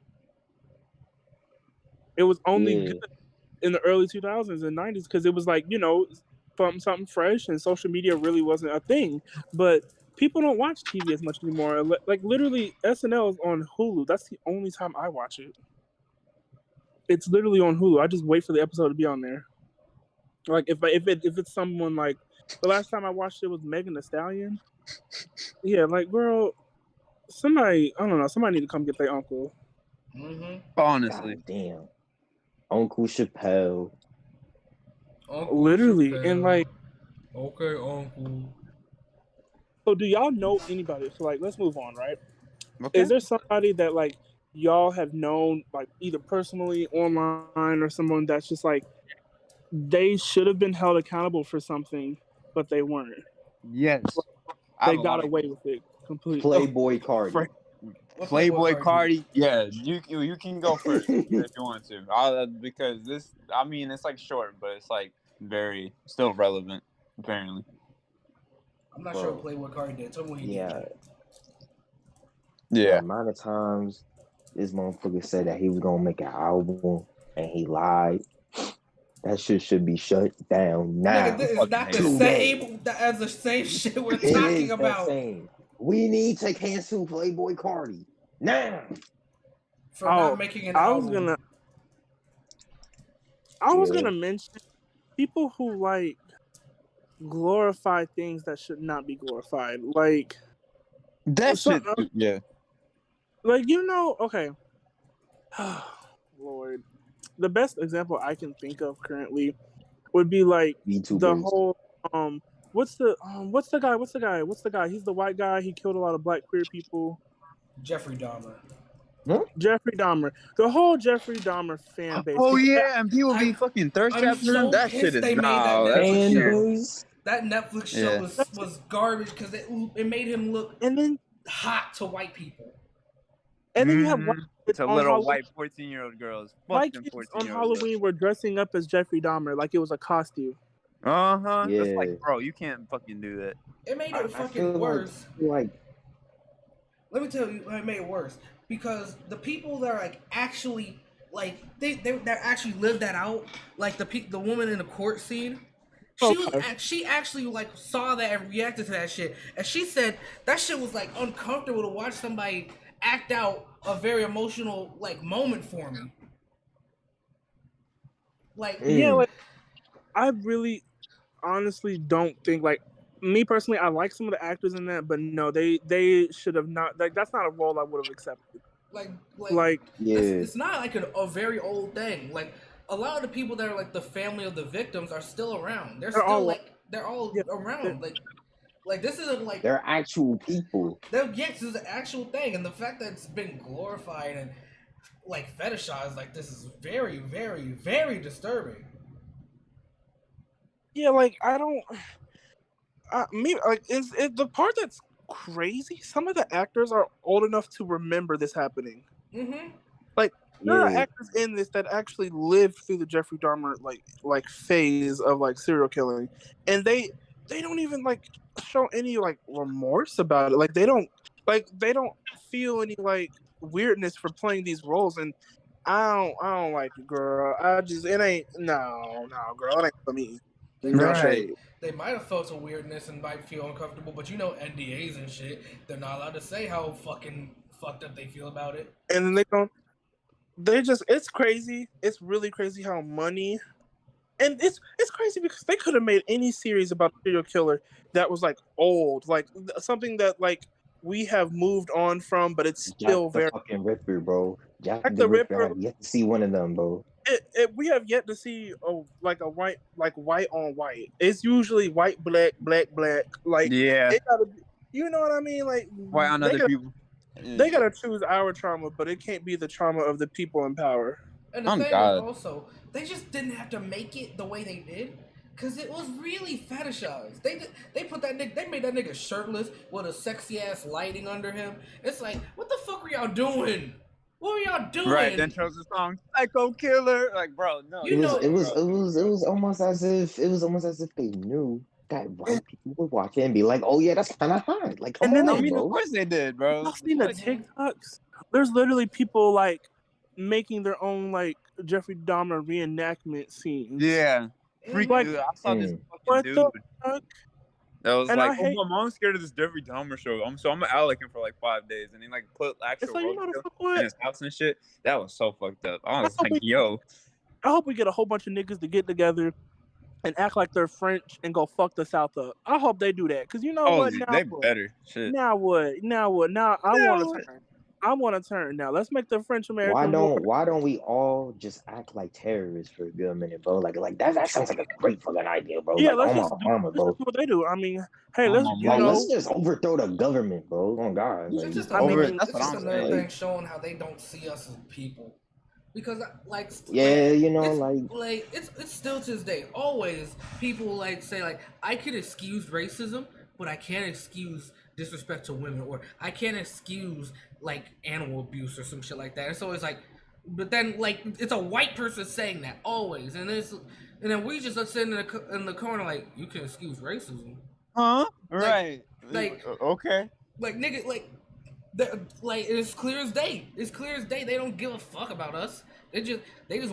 Speaker 4: It was only good in the early 2000s and 90s because it was like, something fresh, and social media really wasn't a thing. But people don't watch TV as much anymore. Like, literally, SNL is on Hulu. That's the only time I watch it. It's literally on Hulu. I just wait for the episode to be on there. Like, if it's someone like, the last time I watched it was Megan Thee Stallion. Yeah, like, bro, somebody need to come get their uncle.
Speaker 1: Mm-hmm.
Speaker 3: Honestly,
Speaker 2: god damn, Uncle Chappelle.
Speaker 4: Literally, Chappelle. And like,
Speaker 1: okay, Uncle.
Speaker 4: So, do y'all know anybody? So, like, let's move on, right? Okay. Is there somebody that like y'all have known, like, either personally, online, or someone that's just like, they should have been held accountable for something, but they weren't?
Speaker 3: Yes.
Speaker 4: They got away with it completely.
Speaker 2: Playboy Cardi.
Speaker 3: Playboy Cardi. Yeah, you can go first if you want to. Because it's like short, but it's like very still relevant, apparently.
Speaker 1: I'm not sure what Playboy Cardi did. Tell me what he did.
Speaker 2: Yeah.
Speaker 3: Yeah.
Speaker 2: The amount of times this motherfucker said that he was gonna make an album and he lied. That shit should be shut down now.
Speaker 1: Nigga, this is not the same as the same shit we're talking about.
Speaker 2: We need to cancel Playboy Cardi now.
Speaker 1: For not making an album.
Speaker 4: I was gonna mention people who like glorify things that should not be glorified. Like
Speaker 3: that shit. Yeah.
Speaker 4: Like okay. Lord. The best example I can think of currently would be like the whole what's the guy? He's the white guy. He killed a lot of black queer people.
Speaker 1: Jeffrey Dahmer.
Speaker 2: Huh?
Speaker 4: Jeffrey Dahmer. The whole Jeffrey Dahmer fan base.
Speaker 3: Oh yeah, and people be fucking thirst trapping them. That shit is
Speaker 1: that Netflix show was garbage because it made him look hot to white people.
Speaker 4: And then you have
Speaker 3: to little white 14-year-old girls.
Speaker 4: White kids on Halloween were dressing up as Jeffrey Dahmer like it was a costume.
Speaker 3: Yeah. It's like, bro, you can't fucking do that.
Speaker 1: It made it fucking worse.
Speaker 2: Like,
Speaker 1: let me tell you, it made it worse because the people that are like actually like they actually lived that out. Like the woman in the court scene. She actually like saw that and reacted to that shit, and she said that shit was like uncomfortable to watch somebody act out a very emotional like moment for me. Like
Speaker 4: like I really honestly don't think like me personally I like some of the actors in that, but no, they should have not like that's not a role I would have accepted. It's not like a very old thing. Like a lot of the people that are like the family of the victims are still around. They're all around. Like this isn't like
Speaker 2: they're actual people.
Speaker 1: Yes, this is an actual thing, and the fact that it's been glorified and like fetishized like this is very, very, very disturbing.
Speaker 4: Yeah, like I don't. It's the part that's crazy. Some of the actors are old enough to remember this happening.
Speaker 1: Mm-hmm.
Speaker 4: Like there are actors in this that actually lived through the Jeffrey Dahmer like phase of like serial killing, and they don't even like show any like remorse about it. Like they don't feel any like weirdness for playing these roles, and I don't like it, girl. It ain't no girl, it ain't for me.
Speaker 1: Right. They might have felt a weirdness and might feel uncomfortable, but you know NDAs and shit, they're not allowed to say how fucking fucked up they feel about it.
Speaker 4: And then they don't. It's crazy. It's really crazy how money. And it's crazy because they could have made any series about a serial killer that was like old, like something that like we have moved on from, but it's still
Speaker 2: Jack the fucking Ripper, bro. Jack
Speaker 4: the Ripper.
Speaker 2: I have yet to see one of them, bro.
Speaker 4: We have yet to see a white on white. It's usually white, black. Like it gotta be, you know what I mean? Like
Speaker 3: white on other people.
Speaker 4: They gotta choose our trauma, but it can't be the trauma of the people in power.
Speaker 1: And the thing is also, they just didn't have to make it the way they did, cause it was really fetishized. They put that nigga, they made that nigga shirtless with a sexy ass lighting under him. It's like, what the fuck were y'all doing? What were y'all doing?
Speaker 3: Right, then chose the song "Psycho Killer." Like, bro, no.
Speaker 2: It was almost as if they knew that white people would watch it and be like, "Oh yeah, that's kind of hot." Like, come on, bro.
Speaker 3: Of course they did, bro.
Speaker 4: I've seen the TikToks. There's literally people like making their own like Jeffrey Dahmer reenactment scenes.
Speaker 3: Yeah,
Speaker 4: like
Speaker 3: I saw this fucking dude. That was and like, my mom's scared of this Jeffrey Dahmer show. I'm out looking for like 5 days, and he like put actual in his house and shit. That was so fucked up. I was like, yo.
Speaker 4: I hope we get a whole bunch of niggas to get together and act like they're French and go fuck the South up. I hope they do that, cause you know what? Now
Speaker 3: they better. Shit.
Speaker 4: Now what? Now I want to turn. I want to turn now. Let's make the French American.
Speaker 2: Why don't we all just act like terrorists for a good minute, bro? Like that sounds like a great fucking idea, bro.
Speaker 4: Yeah,
Speaker 2: like,
Speaker 4: let's do what they do. I mean, hey, let's
Speaker 2: just overthrow the government, bro. Oh God,
Speaker 1: it's just another thing showing how they don't see us as people. Because it's still to this day. Always people like say like I could excuse racism, but I can't excuse disrespect to women, or I can't excuse like animal abuse or some shit like that. It's always like, but then like it's a white person saying that always, and then we just sitting in the corner like you can excuse racism,
Speaker 3: huh? Right?
Speaker 1: Like
Speaker 3: okay,
Speaker 1: like nigga, like Like it's clear as day. It's clear as day. They don't give a fuck about us. They just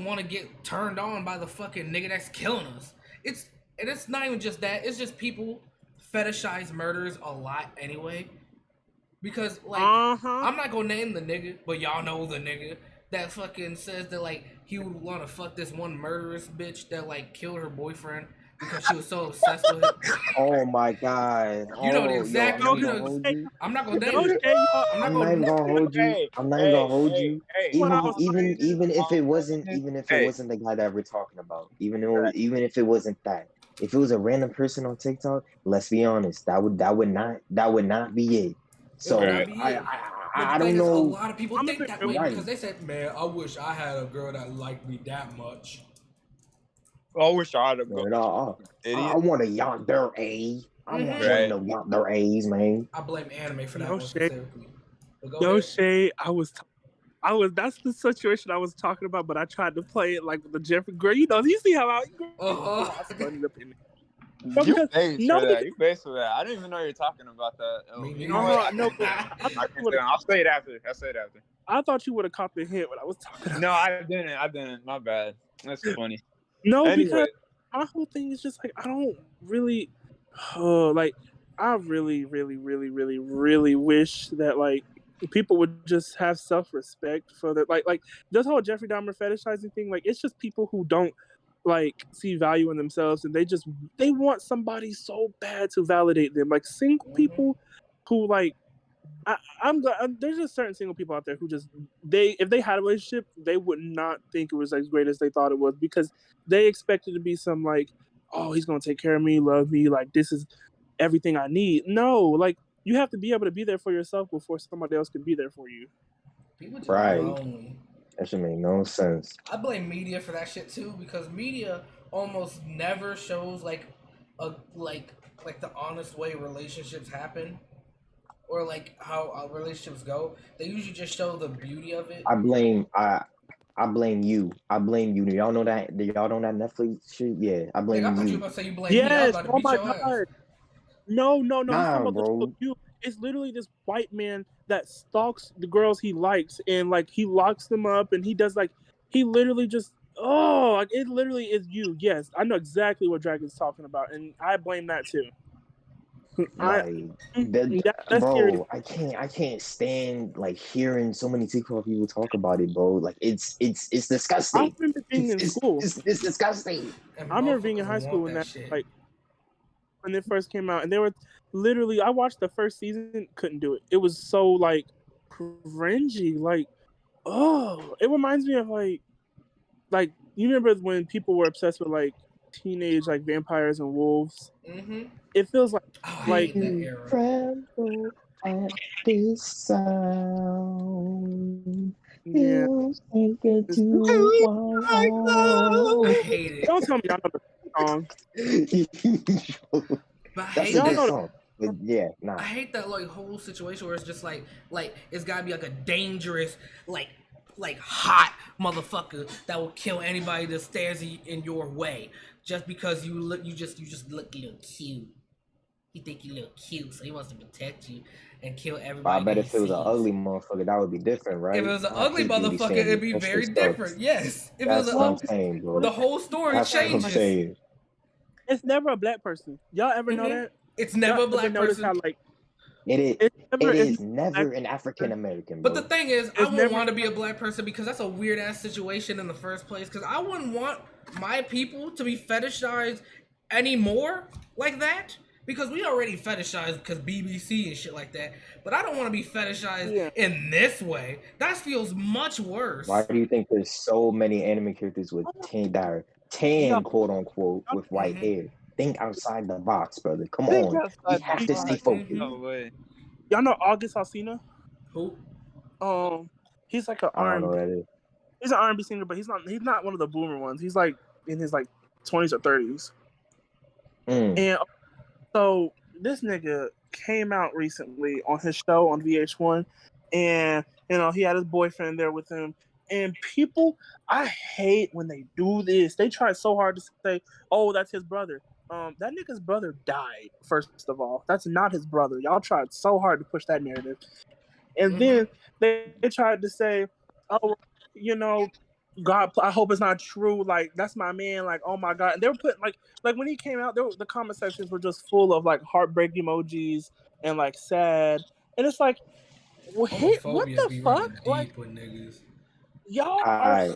Speaker 1: want to get turned on by the fucking nigga that's killing us. It's not even just that. It's just people fetishize murders a lot anyway. Because like I'm not gonna name the nigga, but y'all know the nigga that fucking says that like he would want to fuck this one murderous bitch that like killed her boyfriend because she was so obsessed with it.
Speaker 2: Oh my god!
Speaker 1: You know the exact. I'm not gonna name it.
Speaker 2: I'm not even gonna hold you. I'm not even gonna hold you. Even if it wasn't the guy that we're talking about, even if it wasn't that, if it was a random person on TikTok, let's be honest, that would not be it. So I don't know.
Speaker 1: A lot of people think that way because they said, "Man, I wish I had a girl that liked me that much."
Speaker 3: I wish I had a
Speaker 2: girl. I want a yonder A. I want no yonder A's, man.
Speaker 1: I blame anime for that one specifically.
Speaker 4: No shade. I was. That's the situation I was talking about, but I tried to play it like with the Jeffrey girl. You see how I.
Speaker 3: You based for that. I didn't even know you were talking about that. I'll say it after.
Speaker 4: I thought you would have caught the hint when I was talking.
Speaker 3: No, I didn't. My bad. That's funny.
Speaker 4: No, because my whole thing is just like I don't really, like I really, really, really, really, really wish that like people would just have self-respect for the like this whole Jeffrey Dahmer fetishizing thing. Like it's just people who don't like see value in themselves and they want somebody so bad to validate them. Like single people who like. I'm glad there's just certain single people out there who just if they had a relationship they would not think it was as great as they thought it was because they expected to be some like, oh, he's gonna take care of me, love me, like this is everything I need. No, like you have to be able to be there for yourself before somebody else can be there for you.
Speaker 1: People just lonely.
Speaker 2: That should make no sense.
Speaker 1: I blame media for that shit too because media almost never shows like the honest way relationships happen. Or like how relationships go, they usually just show the beauty of it.
Speaker 2: I blame you. Do y'all know that? Do y'all know that Netflix shit? Yeah, I blame you.
Speaker 1: I thought you were about to say you blame me. I was about to beat your ass.
Speaker 4: No.
Speaker 2: Nah, bro.
Speaker 4: It's literally this white man that stalks the girls he likes and like he locks them up and he does like he literally just like it literally is you. Yes, I know exactly what Dragon's talking about, and I blame that too.
Speaker 2: That's bro, I can't stand like hearing so many TikTok people talk about it, bro. Like it's disgusting.
Speaker 4: I remember being in school.
Speaker 2: It's disgusting.
Speaker 4: I remember being in high school when that like when it first came out, and they were literally. I watched the first season, couldn't do it. It was so like cringy. Like, it reminds me of like you remember when people were obsessed with like teenage like vampires and wolves.
Speaker 1: Mm-hmm.
Speaker 4: It feels like
Speaker 2: tremble at this sound.
Speaker 4: Yeah.
Speaker 2: I
Speaker 1: hate it.
Speaker 4: Don't tell me y'all know the song.
Speaker 1: But
Speaker 2: that's a good song. But yeah, nah.
Speaker 1: I hate that like whole situation where it's just like it's gotta be like a dangerous like hot motherfucker that will kill anybody that stands in your way just because you just look a little cute. He think you look cute, so he wants to protect you and kill everybody.
Speaker 2: I bet if it was an ugly motherfucker, that would be different, right?
Speaker 1: If it was an ugly motherfucker, it'd be very different. Yes. If
Speaker 2: that's
Speaker 1: it was
Speaker 2: what I'm saying, bro.
Speaker 1: The whole story changes.
Speaker 4: It's never a black person. Y'all ever know that?
Speaker 1: It's never a black person.
Speaker 4: How, like,
Speaker 2: it is never an African American.
Speaker 1: But the thing is, I wouldn't want to be a black person because that's a weird ass situation in the first place. Because I wouldn't want my people to be fetishized anymore like that. Because we already fetishized because BBC and shit like that. But I don't want to be fetishized in this way. That feels much worse.
Speaker 2: Why do you think there's so many anime characters with tan quote unquote with white hair? Think outside the box, brother. Come on. You have to stay focused.
Speaker 3: No way.
Speaker 4: Y'all know August Alsina?
Speaker 1: Who?
Speaker 4: He's like an R&B. He's an R&B singer, but he's not one of the boomer ones. He's like in his like 20s or 30s. And so this nigga came out recently on his show on VH1, and he had his boyfriend there with him. And people, I hate when they do this. They try so hard to say, "Oh, that's his brother." That nigga's brother died. First of all, that's not his brother. Y'all tried so hard to push that narrative. And then they tried to say, oh, you know, God, I hope it's not true. Like, that's my man. Like, oh my God. And they were putting like when he came out, the comment sections were just full of like heartbreak emojis and like sad. And it's like, what
Speaker 1: Homophobia
Speaker 4: the
Speaker 1: be
Speaker 4: fuck?
Speaker 1: running
Speaker 4: Like,
Speaker 1: deep with niggas.
Speaker 4: y'all are
Speaker 2: I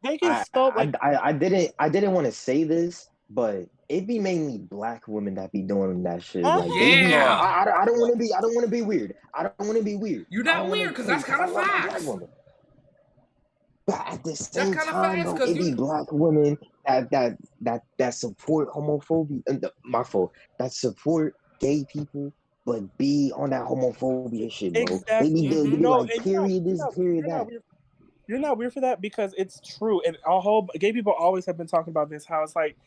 Speaker 4: making so like.
Speaker 2: I didn't want to say this, but it be mainly black women that be doing that shit. Like they be,
Speaker 1: Yeah.
Speaker 2: I don't want to be weird. I don't want to be weird.
Speaker 1: You're not weird because that's kind of
Speaker 2: I love my black
Speaker 1: facts.
Speaker 2: women. But at the same
Speaker 1: kinda
Speaker 2: time,
Speaker 1: facts,
Speaker 2: though,
Speaker 1: 'cause
Speaker 2: it be black women that support homophobia. My fault. That support gay people, but be on that homophobia shit, bro.
Speaker 4: Exactly.
Speaker 2: They be
Speaker 4: No,
Speaker 2: like,
Speaker 4: and
Speaker 2: period this, period that.
Speaker 4: You're not weird for that because it's true. And our whole gay people always have been talking about this, how it's like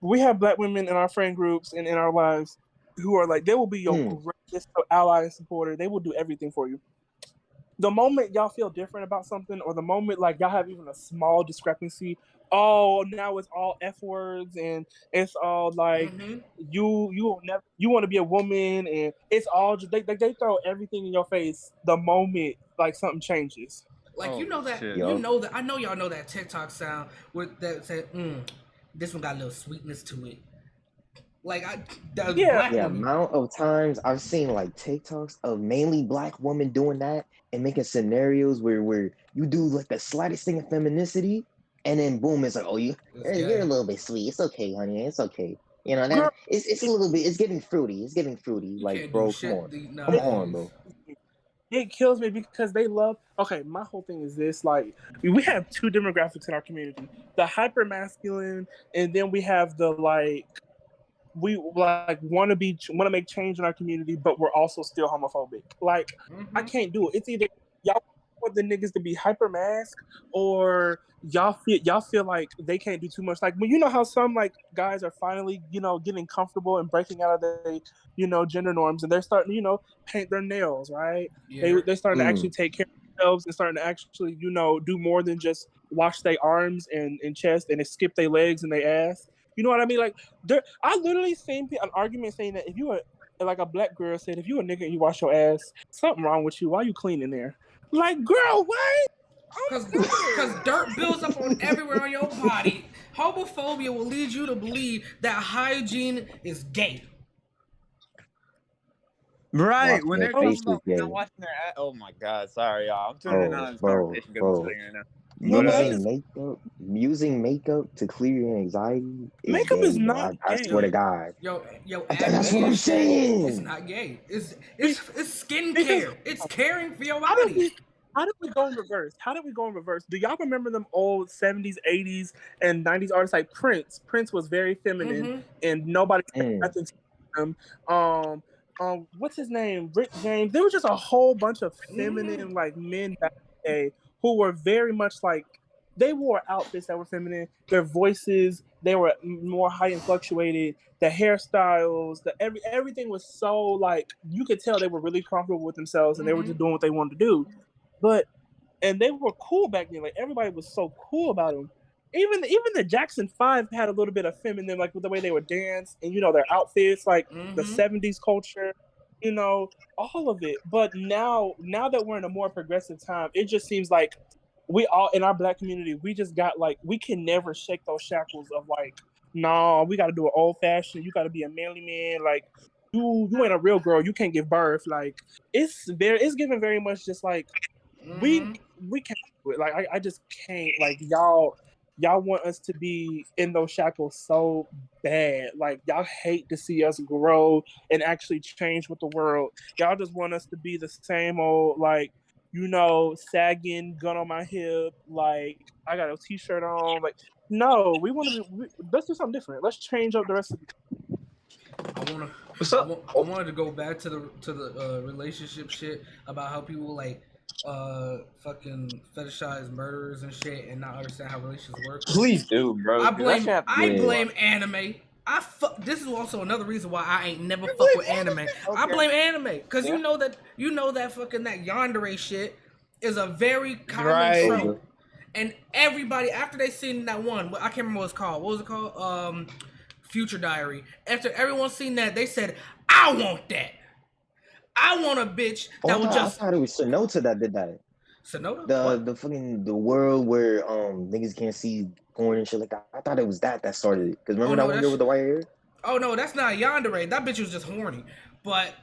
Speaker 4: we have black women in our friend groups and in our lives who are like, they will be your greatest ally and supporter. They will do everything for you. The moment y'all feel different about something, or the moment like y'all have even a small discrepancy, oh, now it's all F words and it's all like you will never, you want to be a woman, and it's all just they throw everything in your face the moment like something changes.
Speaker 1: Like you know that I know y'all know that TikTok sound with that said, this one got a little sweetness to it. Like
Speaker 2: The amount of times I've seen like TikToks of mainly black women doing that and making scenarios where you do like the slightest thing of feminicity, and then boom, it's like, oh, you're a little bit sweet. It's okay, honey. It's okay. You know that it's a little bit. It's getting fruity. It's getting fruity. Like, bro, come on, bro.
Speaker 4: It kills me because they love. Okay, my whole thing is this: like, we have two demographics in our community: the hyper masculine, and then we have the like. We like want to make change in our community, but we're also still homophobic. Like, I can't do it. It's either y'all want the niggas to be hyper mask, or y'all feel like they can't do too much. Like, when you know how some like guys are finally getting comfortable and breaking out of the gender norms, and they're starting to paint their nails, right? Yeah. They're starting to actually take care of themselves and starting to actually do more than just wash their arms and chest and skip their legs and their ass. You know what I mean? Like, I literally seen an argument saying that if you were like a black girl said, if you a nigga and you wash your ass, something wrong with you. Why you cleaning there? Like, girl, what?
Speaker 1: Because dirt builds up on everywhere on your body. Homophobia will lead you to believe that hygiene is gay.
Speaker 3: Right, when they're talking about not washing their ass. Oh my God, sorry, y'all. I'm turning on this conversation because I'm sitting right now.
Speaker 2: Using makeup to clear your anxiety.
Speaker 4: Makeup is not gay.
Speaker 2: I swear to God.
Speaker 1: Yo,
Speaker 2: that's what I'm saying.
Speaker 1: It's not gay. It's skincare. It's caring for your body.
Speaker 4: How did we go in reverse? Do y'all remember them old 70s, 80s, and 90s artists like Prince? Prince was very feminine, and nobody said nothing to him. What's his name? Rick James. There was just a whole bunch of feminine like men back in the day who were very much like, they wore outfits that were feminine. Their voices, they were more high and fluctuated. The hairstyles, everything was so like, you could tell they were really comfortable with themselves and they were just doing what they wanted to do. And they were cool back then. Like, everybody was so cool about them. Even the Jackson 5 had a little bit of feminine, like with the way they would dance and their outfits, like the 70s culture, all of it. But now that we're in a more progressive time, it just seems like we all in our black community, we just got like, we can never shake those shackles of like, no, we got to do it old fashioned. You got to be a manly man. Like, you ain't a real girl. You can't give birth. Like, it's given very much just like, we can't do it. Like, I just can't. Like, y'all want us to be in those shackles so bad. Like, y'all hate to see us grow and actually change with the world. Y'all just want us to be the same old, like, sagging, gun on my hip, like, I got a t-shirt on. Like, no, let's do something different. Let's change up the rest of the.
Speaker 1: I wanted to go back to the relationship shit about how people like fucking fetishize murderers and shit and not understand how relationships work.
Speaker 3: Please do, bro.
Speaker 1: I blame anime. This is also another reason why I ain't never fuck with anime. Okay. I blame anime because you know that fucking that yandere shit is a very common trope. And everybody, after they seen that one, I can't remember what it's called. What was it called? Future Diary. After everyone seen that, they said, "I want that." I want a bitch
Speaker 2: Oh,
Speaker 1: that would
Speaker 2: I
Speaker 1: just
Speaker 2: thought it was Sonota that did that.
Speaker 1: Sonota.
Speaker 2: The fucking the world where niggas can't see porn and shit like that. I thought it was that started it. Cause remember that one girl with the white hair?
Speaker 1: Oh no, that's not Yandere. That bitch was just horny. But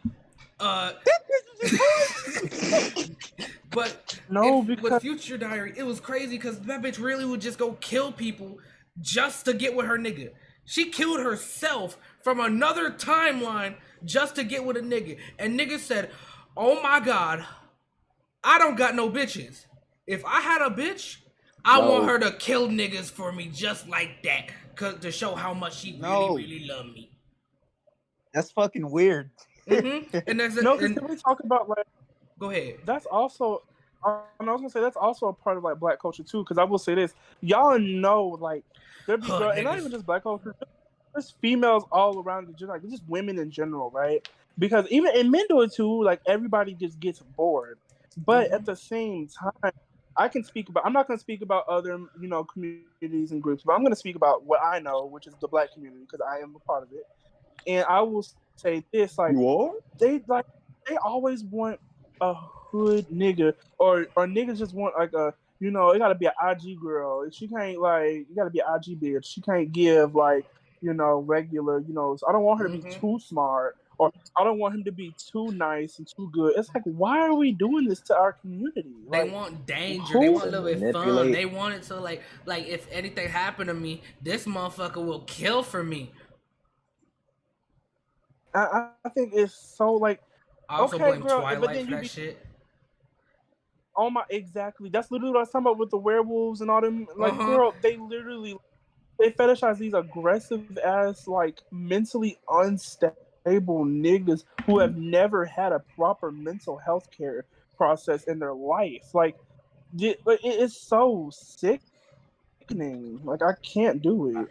Speaker 1: but
Speaker 4: No,
Speaker 1: with
Speaker 4: because
Speaker 1: Future Diary, it was crazy because that bitch really would just go kill people just to get with her nigga. She killed herself from another timeline just to get with a nigga. And nigga said, "Oh my god, I don't got no bitches. If I had a bitch, I want her to kill niggas for me just like that, to show how much she really love me."
Speaker 3: That's fucking weird.
Speaker 1: Mm-hmm. And there's
Speaker 4: no, because we talk about like.
Speaker 1: Go ahead.
Speaker 4: That's also, and I was gonna say that's also a part of like black culture too. Because I will say this, y'all know like there be girls, and not even just black culture, there's females all around the like just women in general, right? Because even and men do it too. Like everybody just gets bored, but at the same time, I can speak about. I'm not gonna speak about other communities and groups, but I'm gonna speak about what I know, which is the black community, because I am a part of it. And I will say this: like they always want a hood nigga, or niggas just want like a it gotta be an IG girl. She can't you gotta be an IG bitch. She can't give regular. So I don't want her to be too smart, or I don't want him to be too nice and too good. It's like, why are we doing this to our community?
Speaker 1: They want danger. They want a little bit fun. They want it to like if anything happened to me, this motherfucker will kill for me.
Speaker 4: I think it's so like.
Speaker 1: I also
Speaker 4: okay,
Speaker 1: blame
Speaker 4: girl,
Speaker 1: Twilight
Speaker 4: but then
Speaker 1: for that shit.
Speaker 4: Oh my, exactly. That's literally what I was talking about with the werewolves and all them. Like, girl, they fetishize these aggressive ass, like mentally unstable niggas who have never had a proper mental health care process in their life. Like, it is so sickening. Like, I can't do it.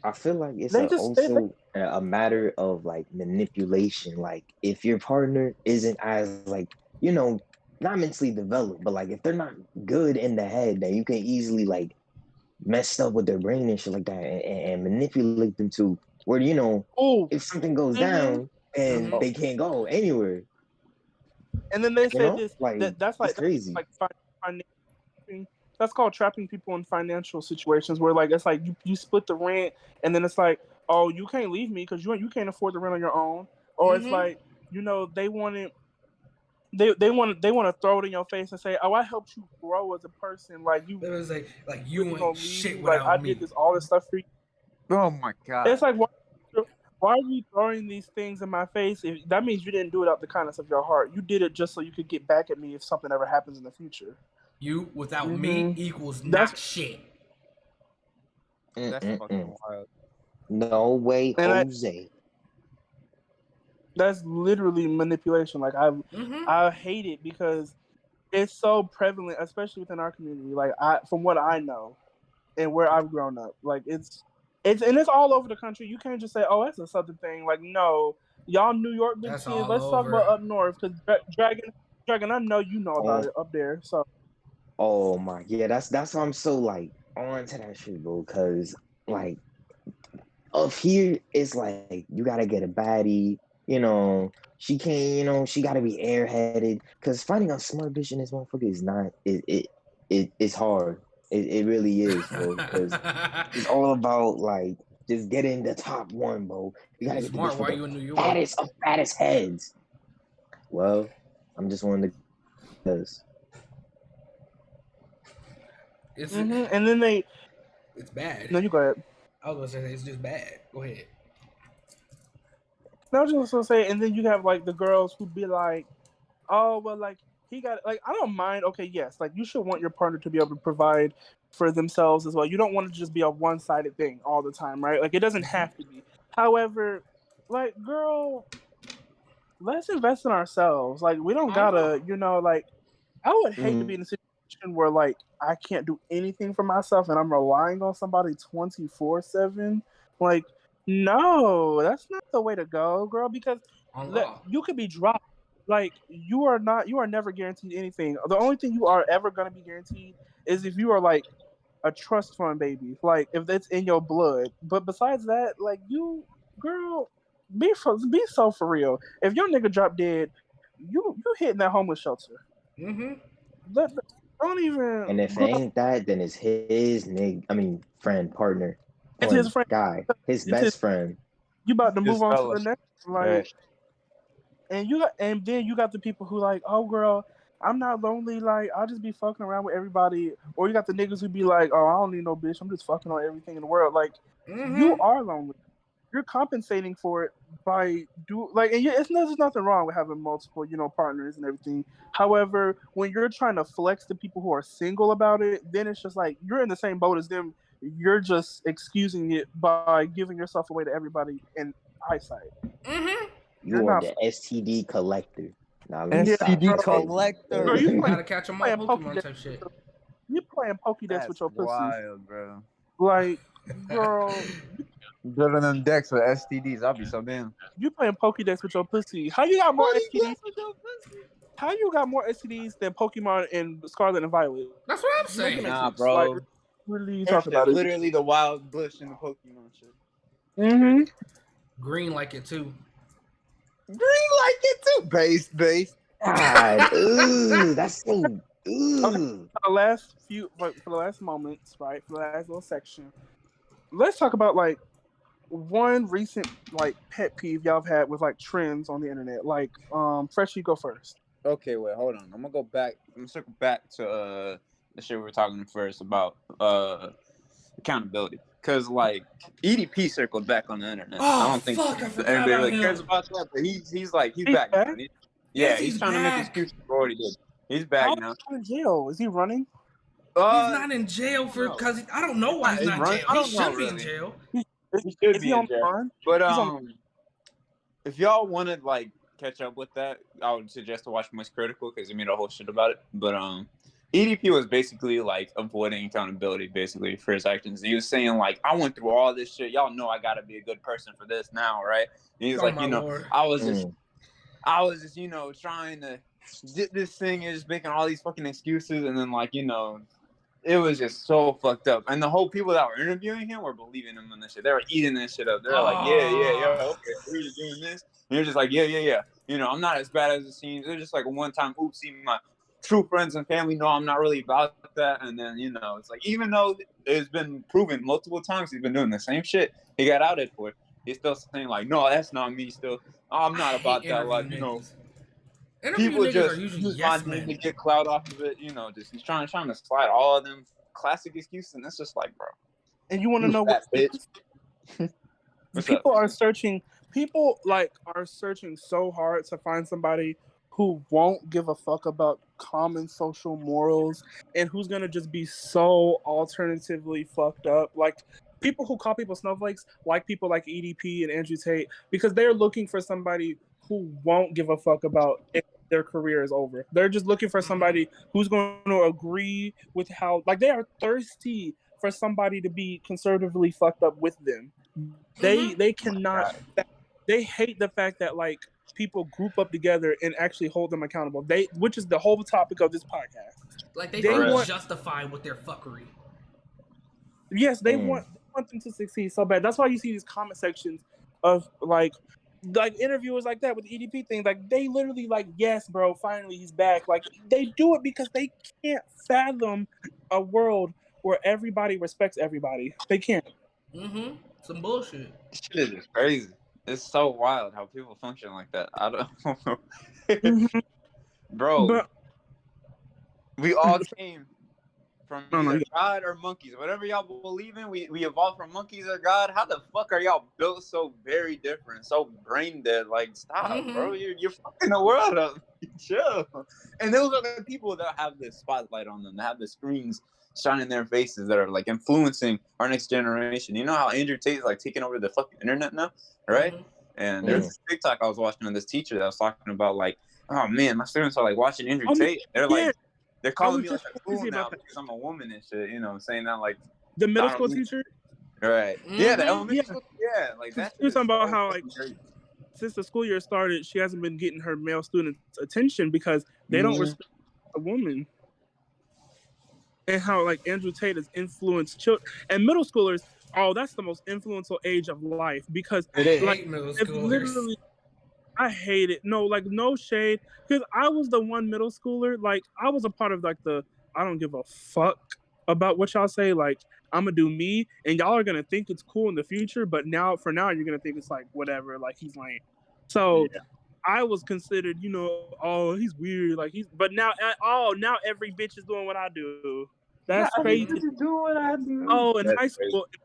Speaker 2: I feel like it's also a matter of like manipulation. Like if your partner isn't as like not mentally developed, but like if they're not good in the head, then you can easily like mess up with their brain and shit like that, and manipulate them to where if something goes down and they can't go anywhere.
Speaker 4: And then they say this
Speaker 2: like
Speaker 4: that's like
Speaker 2: crazy.
Speaker 4: That's called trapping people in financial situations where like it's like you split the rent, and then it's like, oh, you can't leave me because you can't afford the rent on your own, or it's like they want it. They want to throw it in your face and say, "Oh, I helped you grow as a person. Like you."
Speaker 1: It was like you ain't shit
Speaker 4: me.
Speaker 1: without
Speaker 4: I
Speaker 1: me.
Speaker 4: did this all this stuff for you.
Speaker 3: Oh my god!
Speaker 4: It's like why are you throwing these things in my face? If that means you didn't do it out the kindness of your heart, you did it just so you could get back at me if something ever happens in the future.
Speaker 1: You without me equals not shit.
Speaker 3: That's fucking wild.
Speaker 2: No way, Jose.
Speaker 4: That's literally manipulation. Like I hate it because it's so prevalent, especially within our community. Like from what I know and where I've grown up, like it's all over the country. You can't just say, "Oh, that's a Southern thing." Like, no, y'all New York big kids. Let's talk about up north because Dragon. I know you know about it up there. So.
Speaker 2: Oh my, yeah, that's why I'm so like on to that shit, bro. Cause like up here, it's like you gotta get a baddie. She can't. She gotta be airheaded. Cause finding a smart bitch in this motherfucker is not. It's hard. It really is, bro. Cause it's all about like just getting the top one, bro. You gotta get
Speaker 1: smart.
Speaker 2: the
Speaker 1: Why are you in New York?
Speaker 2: Fattest heads. Well, I'm just one of the.
Speaker 4: And then
Speaker 1: it's bad.
Speaker 4: No, you go ahead.
Speaker 1: I was gonna say it's just bad. Go ahead.
Speaker 4: No, I was just gonna say, and then you have like the girls who be like, "Oh, well, like he got like I don't mind. Okay, yes, like you should want your partner to be able to provide for themselves as well. You don't want it to just be a one-sided thing all the time, right? Like it doesn't have to be. However, like girl, let's invest in ourselves. Like we don't gotta, like I would hate to be in a situation where like I can't do anything for myself and I'm relying on somebody 24/7. Like, no, that's not the way to go, girl. Because you could be dropped. Like you are never guaranteed anything. The only thing you are ever going to be guaranteed is if you are like a trust fund baby, like if that's in your blood. But besides that, like you, girl, be so for real. If your nigga drop dead, you hitting that homeless shelter.
Speaker 1: Mm-hmm.
Speaker 4: Don't even.
Speaker 2: And if it ain't that, then it's his friend, partner,
Speaker 4: It's his friend.
Speaker 2: guy, his
Speaker 4: It's
Speaker 2: best friend.
Speaker 4: You about to
Speaker 3: His
Speaker 4: move on to
Speaker 3: fella.
Speaker 4: the next, like,
Speaker 3: Right.
Speaker 4: and then you got the people who like, oh girl, I'm not lonely, like I'll just be fucking around with everybody. Or you got the niggas who be like, oh, I don't need no bitch, I'm just fucking on everything in the world. Like, you are lonely. You're compensating for it by and there's nothing wrong with having multiple, partners and everything. However, when you're trying to flex the people who are single about it, then it's just like you're in the same boat as them. You're just excusing it by giving yourself away to everybody in eyesight.
Speaker 1: Mm-hmm.
Speaker 2: You are the STD collector. Now let me
Speaker 3: STD
Speaker 2: stop.
Speaker 3: collector.
Speaker 4: Bro, you
Speaker 1: Gotta catch them all
Speaker 4: playing
Speaker 1: Pokemon
Speaker 4: Pokédex.
Speaker 1: type shit.
Speaker 4: You playing Pokédex
Speaker 3: That's
Speaker 4: with your pussy.
Speaker 3: wild, bro.
Speaker 4: Like, girl,
Speaker 3: Building them decks with STDs, I'll be so damn.
Speaker 4: you playing Pokédex with your pussy. How you got more STDs? How you got more STDs than Pokemon and Scarlet and Violet?
Speaker 1: That's what I'm saying.
Speaker 3: Nah, bro.
Speaker 4: Like, what are you talking about?
Speaker 3: Literally the wild bush in the Pokemon shit.
Speaker 4: Mm-hmm.
Speaker 1: Green like it too.
Speaker 3: Green like it too. Base.
Speaker 2: God, ooh, that's so. Ooh.
Speaker 4: Okay. For the last moments, right? For the last little section, let's talk about like one recent like pet peeve y'all have had with like trends on the internet. Like, Fresh, you go first.
Speaker 3: Okay, wait, hold on. I'm gonna circle back to the shit we were talking first about accountability. Cause like EDP circled back on the internet.
Speaker 1: Oh,
Speaker 3: I don't think
Speaker 1: fuck, I forgot
Speaker 3: anybody
Speaker 1: about
Speaker 3: really
Speaker 1: him.
Speaker 3: cares about that, but he's back.
Speaker 4: He's
Speaker 3: Now.
Speaker 4: back?
Speaker 3: Yeah,
Speaker 1: Yes,
Speaker 3: he's
Speaker 1: he's
Speaker 3: trying to make
Speaker 1: back.
Speaker 3: excuses for what he did. He's back
Speaker 4: How
Speaker 3: now.
Speaker 4: is he in jail? Is he running?
Speaker 1: He's not in jail
Speaker 3: no.
Speaker 1: because I don't know why he's not in jail.
Speaker 3: I
Speaker 1: He
Speaker 3: don't know,
Speaker 1: should be in
Speaker 3: really.
Speaker 1: jail.
Speaker 3: He should
Speaker 4: Is
Speaker 3: be
Speaker 4: he
Speaker 3: in
Speaker 4: on the
Speaker 3: jail.
Speaker 4: run?
Speaker 3: But
Speaker 4: He's on-
Speaker 3: if y'all want to like catch up with that, I would suggest to watch Most Critical because he made a whole shit about it. But EDP was basically like avoiding accountability basically for his actions. He was saying like, I went through all this shit. Y'all know I gotta be a good person for this now, right? And he's like,
Speaker 1: Lord.
Speaker 3: I was just trying to get this thing and just making all these fucking excuses, and then like it was just so fucked up. And the whole people that were interviewing him were believing him on this shit. They were eating this shit up. They were like, yeah, okay, we're just doing this. And you're just like, yeah. I'm not as bad as it seems. It's just like a one-time oopsie. My true friends and family know I'm not really about that. And then, it's like, even though it's been proven multiple times he's been doing the same shit, he got outed for it. He's still saying like, no, that's not me still. I'm not about that life, People just use my name to get clout off of it, just he's trying to slide all of them classic excuses, and it's just like, bro.
Speaker 4: And you want to know what?
Speaker 3: Bitch.
Speaker 4: People are searching. People are searching so hard to find somebody who won't give a fuck about common social morals and who's gonna just be so alternatively fucked up. Like people who call people snowflakes, like people like EDP and Andrew Tate, because they're looking for somebody who won't give a fuck about if their career is over. They're just looking for somebody who's going to agree with how, like, they are thirsty for somebody to be conservatively fucked up with them. They cannot. They hate the fact that like people group up together and actually hold them accountable. Which is the whole topic of this podcast.
Speaker 1: Like they feel justified with their fuckery.
Speaker 4: Yes, they want them to succeed so bad. That's why you see these comment sections of like interviewers like that with the EDP thing. Like they literally like, yes, bro, finally he's back. Like they do it because they can't fathom a world where everybody respects everybody. They can't.
Speaker 1: Some bullshit.
Speaker 3: Shit is just crazy. It's so wild how people function like that. I don't know. Bro,
Speaker 4: But
Speaker 3: we all came from either God or monkeys. Whatever y'all believe in, we evolved from monkeys or God. How the fuck are y'all built so very different, so brain dead? Like, stop, bro. You're fucking the world up. Chill. And those are the people that have this spotlight on them, that have the screens shining in their faces, that are like influencing our next generation. You know how Andrew Tate is like taking over the fucking internet now, right? And there's this TikTok I was watching of this teacher that was talking about like, oh man, my students are like watching Andrew Tate. They're like, they're calling me like a fool now because I'm a woman and shit. Saying that like
Speaker 4: the middle school teacher,
Speaker 3: right? Yeah, the elementary school. Yeah, like that.
Speaker 4: She was talking about how like since the school year started, she hasn't been getting her male students' attention because they don't respect a woman. And how like Andrew Tate has influenced children and middle schoolers. Oh, that's the most influential age of life because
Speaker 1: it is.
Speaker 4: like
Speaker 1: Middle
Speaker 4: it's
Speaker 1: schoolers.
Speaker 4: literally I hate it. No, like no shade, because I was the one middle schooler. Like I was a part of like the I don't give a fuck about what y'all say. Like I'm gonna do me, and y'all are gonna think it's cool in the future. But now, for now, you're gonna think it's like whatever. Like he's lame. So I was considered, oh he's weird. Like he's. But now, now every bitch is doing what I do. That's crazy.
Speaker 3: Do what I do.
Speaker 4: Oh, in
Speaker 3: That's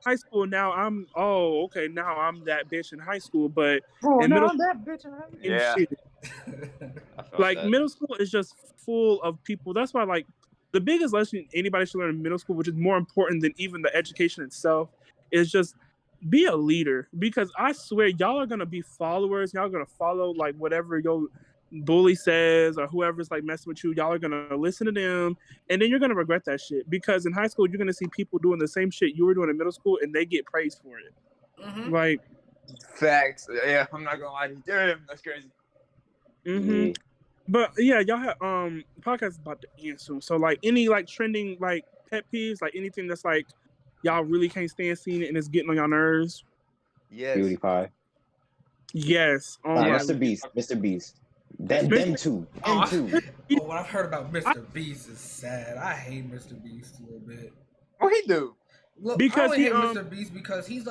Speaker 4: high school now I'm. Oh, okay. Now I'm that bitch in high school, but
Speaker 3: Bro,
Speaker 4: in middle
Speaker 3: that bitch.
Speaker 4: and shit. Like middle school is just full of people. That's why like the biggest lesson anybody should learn in middle school, which is more important than even the education itself, is just be a leader. Because I swear y'all are gonna be followers. Y'all are gonna follow like whatever your bully says or whoever's like messing with you. Y'all are gonna listen to them, and then you're gonna regret that shit. Because in high school you're gonna see people doing the same shit you were doing in middle school, and they get praised for it.
Speaker 1: Mm-hmm.
Speaker 4: Like
Speaker 3: facts. Yeah, I'm not gonna lie to you. Damn, that's crazy.
Speaker 4: Mm-hmm. But yeah, y'all have podcast is about to end soon. So like any like trending like pet peeves, like anything that's like y'all really can't stand seeing it and it's getting on y'all nerves.
Speaker 3: Yes.
Speaker 2: Beauty pie.
Speaker 4: Yes. Oh
Speaker 2: Nah,
Speaker 4: my
Speaker 2: Mr. Beast. Mr. Beast. Them two.
Speaker 1: Oh,
Speaker 2: Them two.
Speaker 1: what I've heard about Mr. Beast is sad. I hate Mr. Beast a little bit.
Speaker 3: What he do?
Speaker 1: Look,
Speaker 4: Because
Speaker 1: I
Speaker 4: he
Speaker 1: hate Mr. Beast because he's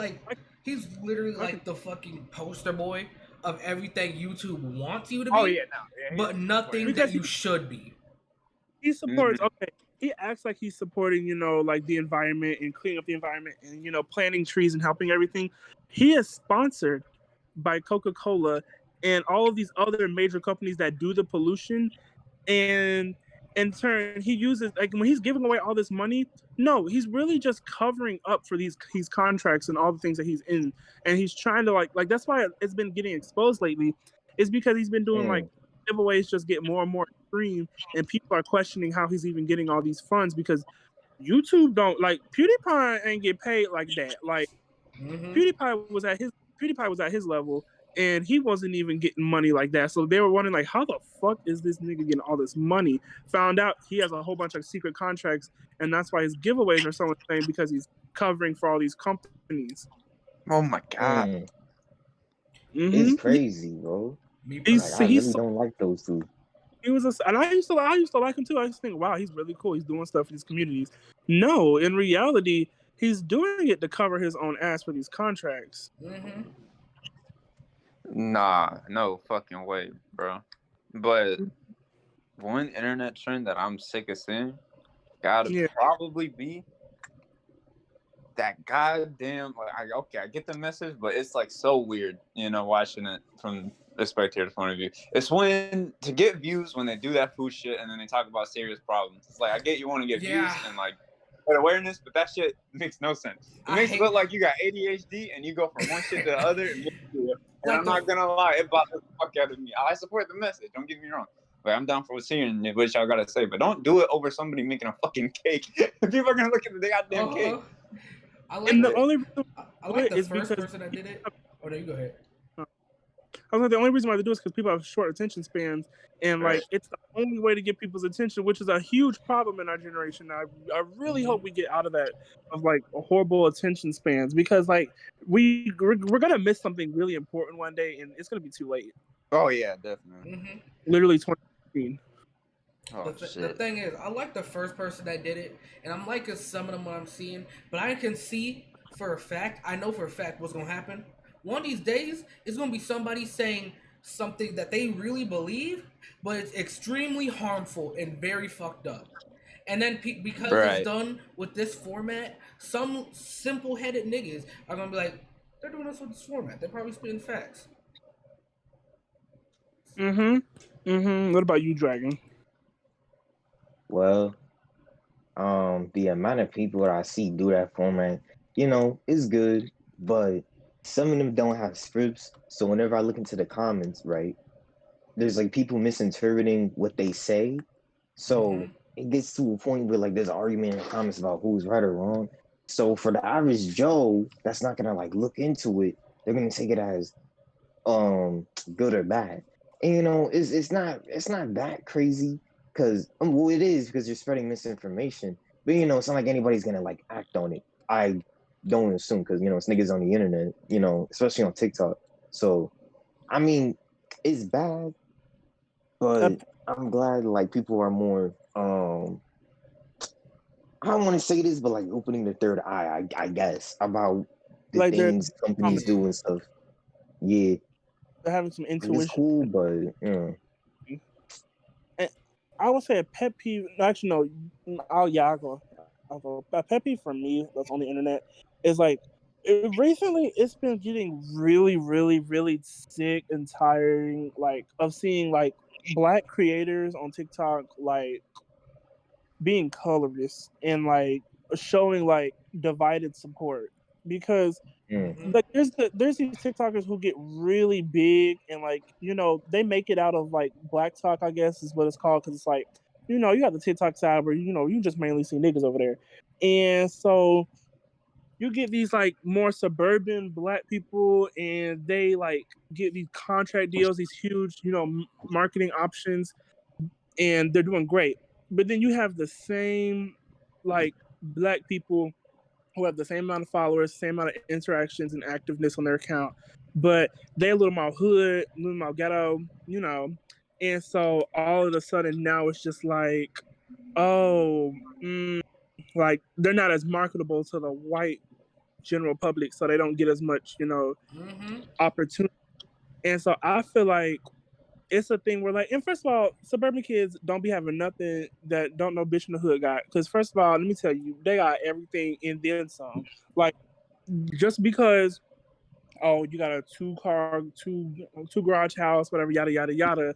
Speaker 1: literally like the fucking poster boy of everything YouTube wants you to be.
Speaker 3: Oh yeah, no. Yeah,
Speaker 1: but nothing
Speaker 4: because
Speaker 1: that you should be.
Speaker 4: He supports okay. He acts like he's supporting, like the environment and cleaning up the environment and planting trees and helping everything. He is sponsored by Coca-Cola and all of these other major companies that do the pollution, and in turn he uses like when he's giving away all this money, no, he's really just covering up for these contracts and all the things that he's in, and he's trying to like that's why it's been getting exposed lately, is because he's been doing like giveaways just get more and more extreme, and people are questioning how he's even getting all these funds because YouTube don't like PewDiePie ain't get paid like that. Like PewDiePie was at his level, and he wasn't even getting money like that. So they were wondering like, how the fuck is this nigga getting all this money? Found out he has a whole bunch of secret contracts, and that's why his giveaways are so insane, because he's covering for all these companies.
Speaker 3: Oh my god.
Speaker 2: It's crazy, bro. I really don't like those two.
Speaker 4: He was and I used to like him too. I just think, wow, he's really cool. He's doing stuff for these communities. No, in reality, he's doing it to cover his own ass for these contracts.
Speaker 3: Nah, no fucking way, bro. But one internet trend that I'm sick of seeing gotta probably be that goddamn I get the message, but it's like so weird, watching it from the spectator's point of view. It's when to get views when they do that food shit and then they talk about serious problems. It's like I get you want to get views and like get awareness, but that shit makes no sense. It makes it look like you got ADHD and you go from one shit to the other. And I'm not gonna lie, it bothers the fuck out of me. I support the message, don't get me wrong. But I'm down for seeing what y'all gotta say, but don't do it over somebody making a fucking cake. People are gonna look at the goddamn cake.
Speaker 1: I like the first person that did it. Oh no, you go ahead.
Speaker 4: I was like, the only reason why they do it is because people have short attention spans, and like it's the only way to get people's attention, which is a huge problem in our generation. I really hope we get out of that, of like horrible attention spans, because like we're gonna miss something really important one day, and it's gonna be too late.
Speaker 3: Oh yeah, definitely.
Speaker 4: Literally 2015.
Speaker 1: The thing is, I like the first person that did it, and I'm liking some of them what I'm seeing, but I can see for a fact, I know for a fact what's gonna happen. One of these days, it's going to be somebody saying something that they really believe, but it's extremely harmful and very fucked up. And then because it's done with this format, some simple-headed niggas are going to be like, they're doing this with this format. They're probably spitting facts.
Speaker 4: What about you, Dragon?
Speaker 2: Well, the amount of people that I see do that format, is good, but some of them don't have scripts, so whenever I look into the comments, right, there's like people misinterpreting what they say, so it gets to a point where like there's an argument in the comments about who's right or wrong. So for the average Joe that's not gonna like look into it, they're gonna take it as good or bad. And it's not that crazy, because it is, because you're spreading misinformation, but it's not like anybody's gonna like act on it. I don't assume, because it's niggas on the internet, especially on TikTok. So I mean, it's bad, but I'm glad like people are more I don't want to say this, but like opening the third eye, I guess, about the
Speaker 4: like
Speaker 2: things companies do and stuff. Yeah,
Speaker 4: they're having some
Speaker 2: like, it's
Speaker 4: intuition.
Speaker 2: cool, but yeah.
Speaker 4: And I would say a pet peeve. Actually, no. I'll go. A pet peeve for me that's on the internet is like recently it's been getting really, really, really sick and tiring. Like of seeing like black creators on TikTok like being colorist and like showing like divided support because like there's these TikTokers who get really big and like they make it out of like black talk, I guess is what it's called, because it's like you got the TikTok side where you just mainly see niggas over there, and so you get these like more suburban black people and they like get these contract deals, these huge marketing options, and they're doing great. But then you have the same like black people who have the same amount of followers, same amount of interactions and activeness on their account, but they're a little more hood, a little more ghetto, And so all of a sudden now it's just like, oh, like they're not as marketable to the white general public, so they don't get as much, opportunity. And so I feel like it's a thing where like, and first of all, suburban kids don't be having nothing that don't know bitch in the hood got. Because first of all, let me tell you, they got everything and then some. Like just because, you got a two garage house, whatever, yada yada yada,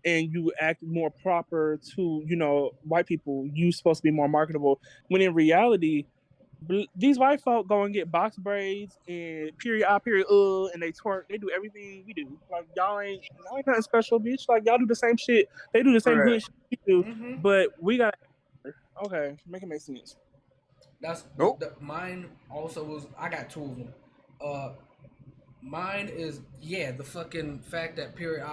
Speaker 4: and you act more proper to white people, you supposed to be more marketable. When in reality, these white folk go and get box braids and period and they twerk. They do everything we do. Like y'all ain't nothing special, bitch. Like y'all do the same shit. They do the same hood shit we do, but we got okay. Make it make sense.
Speaker 1: That's mine. Also was I got two of them. Mine is the fucking fact that period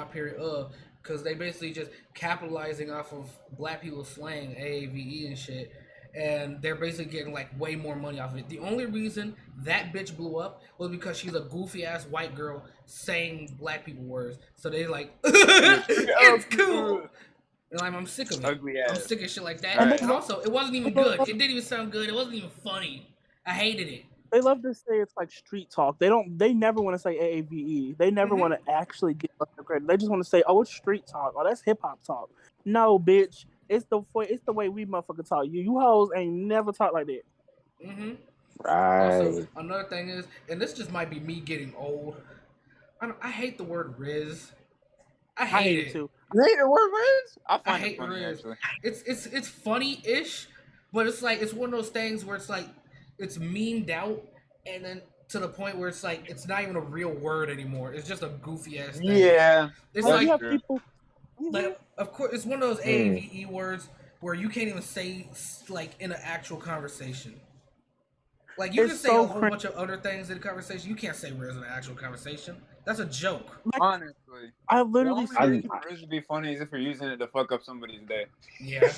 Speaker 1: because they basically just capitalizing off of black people's slang AAVE and shit, and they're basically getting like way more money off of it. The only reason that bitch blew up was because she's a goofy ass white girl saying black people words, so they like it's cool. And I'm sick of it. I'm sick of shit like that. Right. And also, it wasn't even good. It didn't even sound good. It wasn't even funny. I hated it.
Speaker 4: They love to say it's like street talk. They never want to say AAVE. They never want to actually get the credit. They just want to say, oh, it's street talk. Oh, that's hip hop talk. No, bitch. It's the way we motherfucker talk. You hoes ain't never talk like that.
Speaker 2: Right.
Speaker 1: Also, another thing is, and this just might be me getting old. I hate the word Riz. I hate it
Speaker 4: too.
Speaker 3: You hate the word Riz?
Speaker 1: I hate Riz. It's funny-ish, but it's like it's one of those things where it's like it's memed out, and then to the point where it's like it's not even a real word anymore. It's just a goofy ass thing.
Speaker 3: Yeah,
Speaker 1: it's like people. Like, of course, it's one of those AAVE words where you can't even say like in an actual conversation. Like you can say a whole bunch of other things in a conversation. You can't say Riz in an actual conversation. That's a joke.
Speaker 3: Honestly,
Speaker 4: I literally
Speaker 3: think Riz would be funny as if you're using it to fuck up somebody's day.
Speaker 1: Yeah.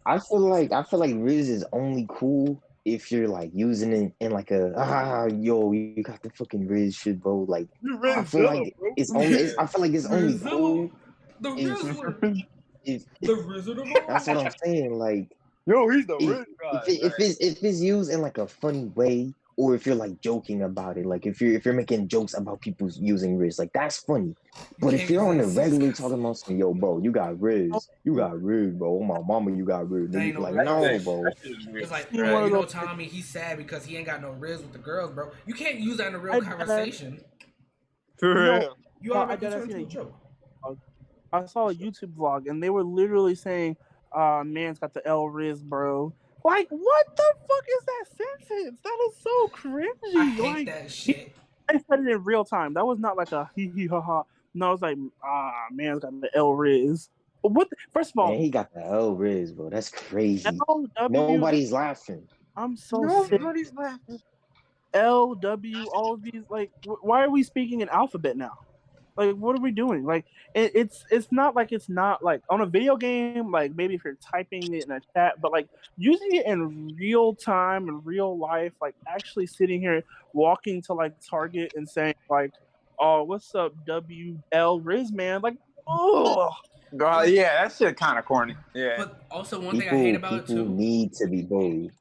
Speaker 2: I feel like Riz is only cool if you're like using it in like a yo, you got the fucking Riz shit, bro. Like I feel like it's only I feel like it's only cool.
Speaker 1: The Rizzler. The Wizard of Oz.
Speaker 2: That's what I'm saying. Like,
Speaker 3: yo, he's the Riz guy.
Speaker 2: If it's used in like a funny way, or if you're like joking about it, like if you're making jokes about people using Riz, like that's funny. But if you're on the regular talking about some, yo, bro, you got Riz, bro. Oh, my mama, you got Riz. Like, no, bro.
Speaker 1: It's like, Tommy, he's sad because he ain't got no Riz with the girls, bro. You can't use that in a real conversation.
Speaker 3: For real.
Speaker 1: You already turned into a joke.
Speaker 4: I saw a YouTube vlog and they were literally saying, man's got the L Riz, bro. Like, what the fuck is that sentence? That is so cringy.
Speaker 1: I hate that shit.
Speaker 4: I said it in real time. That was not like a hee hee ha ha. No, it was like, man's got the L Riz. First of all,
Speaker 2: man, he got the L Riz, bro. That's crazy. Nobody's laughing.
Speaker 4: I'm so
Speaker 3: Nobody's
Speaker 4: sick.
Speaker 3: laughing.
Speaker 4: LW, all of these, like, why are we speaking in alphabet now? Like, what are we doing? Like, it's not like it's not like on a video game. Like, maybe if you're typing it in a chat, but like using it in real time in real life, like actually sitting here walking to like Target and saying like, "Oh, what's up, WL Riz man?" Like, oh,
Speaker 3: Yeah, that shit kind of corny. Yeah.
Speaker 1: But also one thing I hate about it
Speaker 2: people
Speaker 1: too.
Speaker 2: need to be bullied.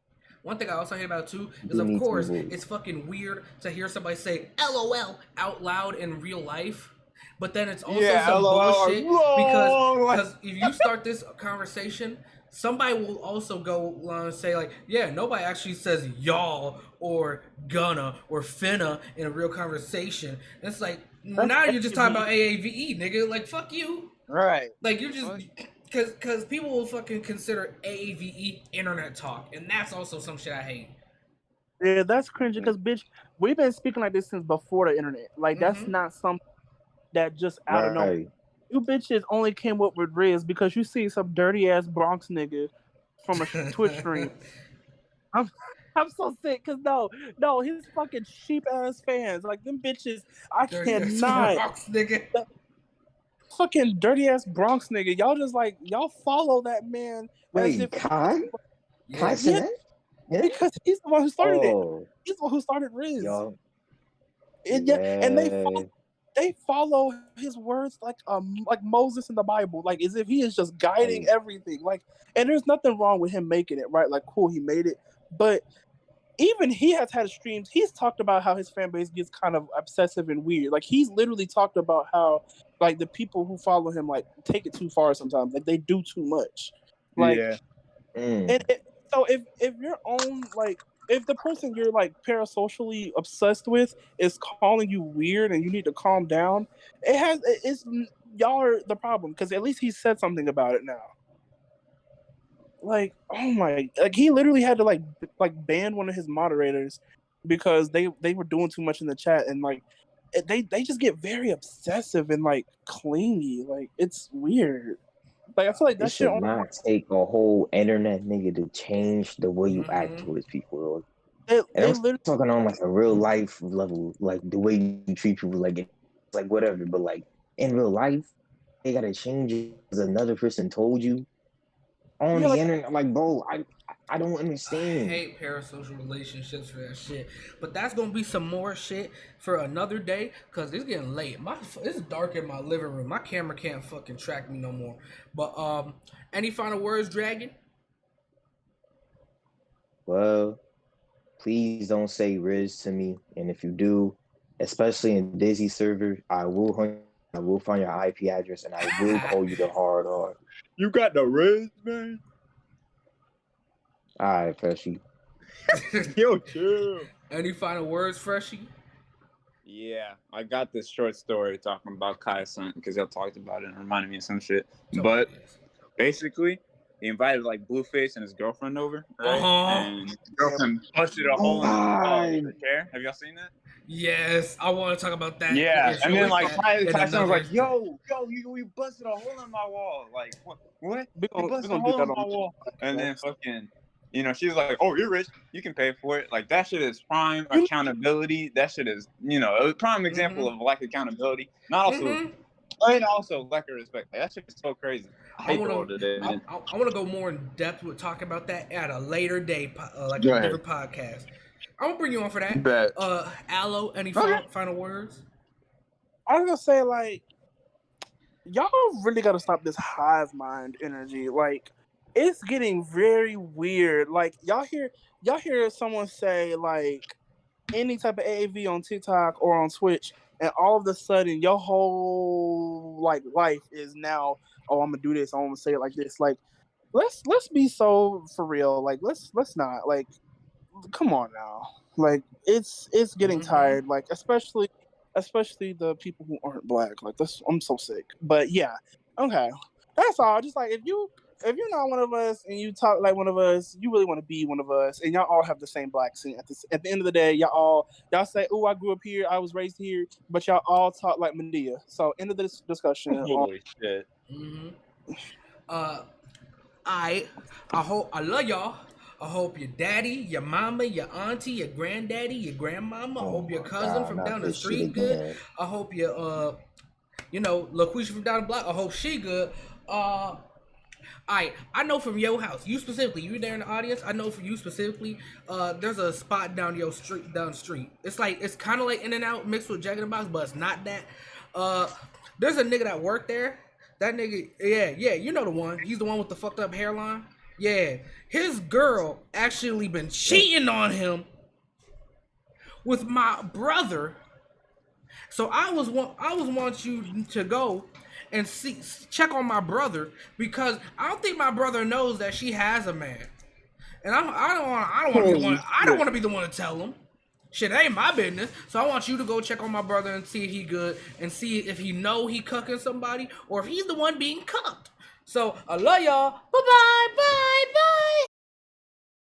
Speaker 1: One thing I also hate about it too is,
Speaker 2: People
Speaker 1: of
Speaker 2: need to be
Speaker 1: course,
Speaker 2: bullied.
Speaker 1: it's fucking weird to hear somebody say "LOL" out loud in real life. But then it's also some bullshit because if you start this conversation, somebody will also go and say like, yeah, nobody actually says y'all or gonna or finna in a real conversation. And it's like, now you're just talking about AAVE, nigga. Like, fuck you.
Speaker 3: Right.
Speaker 1: Like, you're just because people will fucking consider AAVE internet talk, and that's also some shit I hate.
Speaker 4: Yeah, that's cringy because, bitch, we've been speaking like this since before the internet. Like, that's not something that just out of nowhere. You bitches only came up with Riz because you see some dirty ass Bronx nigga from a Twitch stream. I'm so sick because no, his fucking sheep ass fans, like them bitches, I cannot.
Speaker 1: Bronx nigga.
Speaker 4: Fucking dirty ass Bronx nigga, y'all just like y'all follow that man.
Speaker 2: Wait, Kai? Kai
Speaker 4: yeah, because he's the one who started it. He's the one who started Riz.
Speaker 2: Yo.
Speaker 4: And they follow his words like Moses in the Bible, like as if he is just guiding everything. Like, and there's nothing wrong with him making it, right? Like, cool, he made it. But even he has had streams. He's talked about how his fan base gets kind of obsessive and weird. Like, he's literally talked about how like the people who follow him like take it too far sometimes. Like, they do too much. Like, so if your own like. If the person you're like parasocially obsessed with is calling you weird and you need to calm down, it's y'all are the problem because at least he said something about it now. Like, oh my, like he literally had to like ban one of his moderators because they were doing too much in the chat and like they just get very obsessive and like clingy. Like, it's weird. Like, I feel like that
Speaker 2: should not take a whole internet nigga to change the way you act towards people. And I'm talking on like a real life level, like the way you treat people, like it's like whatever. But like in real life, they gotta change it because another person told you on the internet. Like, bro, I don't understand.
Speaker 1: I hate parasocial relationships for that shit. But that's gonna be some more shit for another day because it's getting late. It's dark in my living room. My camera can't fucking track me no more. But any final words, Dragon?
Speaker 2: Well, please don't say Riz to me. And if you do, especially in Dizzy server, I will find your IP address and I will call you the hard R.
Speaker 3: You got the Riz, man?
Speaker 2: Alright, Freshie.
Speaker 3: Yo, chill.
Speaker 1: Any final words, Freshie?
Speaker 3: Yeah, I got this short story talking about Kai's son because y'all talked about it and reminded me of some shit. But basically, he invited like Blueface and his girlfriend over, right? And his girlfriend busted a hole in the chair. Have y'all seen that?
Speaker 1: Yes, I want to talk about that.
Speaker 3: Yeah, and then like Kai's son was like, yo, you busted a hole in my wall. Like, what? You busted a hole in my wall. And then fucking, you know, she's like, oh, you're rich. You can pay for it. Like, that shit is prime accountability. That shit is, you know, a prime example of lack of accountability. Not also, and also lack of respect. Like, that shit is so crazy. I want
Speaker 1: to go more in depth with talking about that at a later day, like a different podcast. I'm gonna bring you on for that.
Speaker 3: Bet.
Speaker 1: Aloe, any final words?
Speaker 4: I was gonna say, like, y'all really gotta stop this hive mind energy. Like, it's getting very weird. Like, y'all hear someone say like any type of AAV on TikTok or on Twitch, and all of a sudden your whole like life is now, oh, I'm gonna do this, I'm gonna say it like this. Like, let's be so for real. Like, let's not, like, come on now. Like, it's getting tired. Like, especially the people who aren't black. Like, I'm so sick. But yeah, okay, that's all. Just like, if you're not one of us and you talk like one of us, you really want to be one of us, and y'all all have the same black scene. At the end of the day, y'all say, "Oh, I grew up here, I was raised here," but y'all all talk like Medea. So, end of this discussion.
Speaker 3: Holy shit.
Speaker 1: I love y'all. I hope your daddy, your mama, your auntie, your granddaddy, your grandmama. I hope your cousin from down the street good. I hope your LaQuisha from down the block. I hope she good. I know from your house, you specifically, you there in the audience. I know for you specifically. There's a spot down the street. It's kind of like In and Out mixed with Jack in the Box, but it's not that. There's a nigga that worked there. That nigga, yeah, you know the one. He's the one with the fucked up hairline. Yeah, his girl actually been cheating on him with my brother. So I want you to go and check on my brother, because I don't think my brother knows that she has a man, and I don't want to be the one to tell him. Shit, it ain't my business. So I want you to go check on my brother and see if he good, and see if he know he cucking somebody, or if he's the one being cucked. So I love y'all. Bye bye.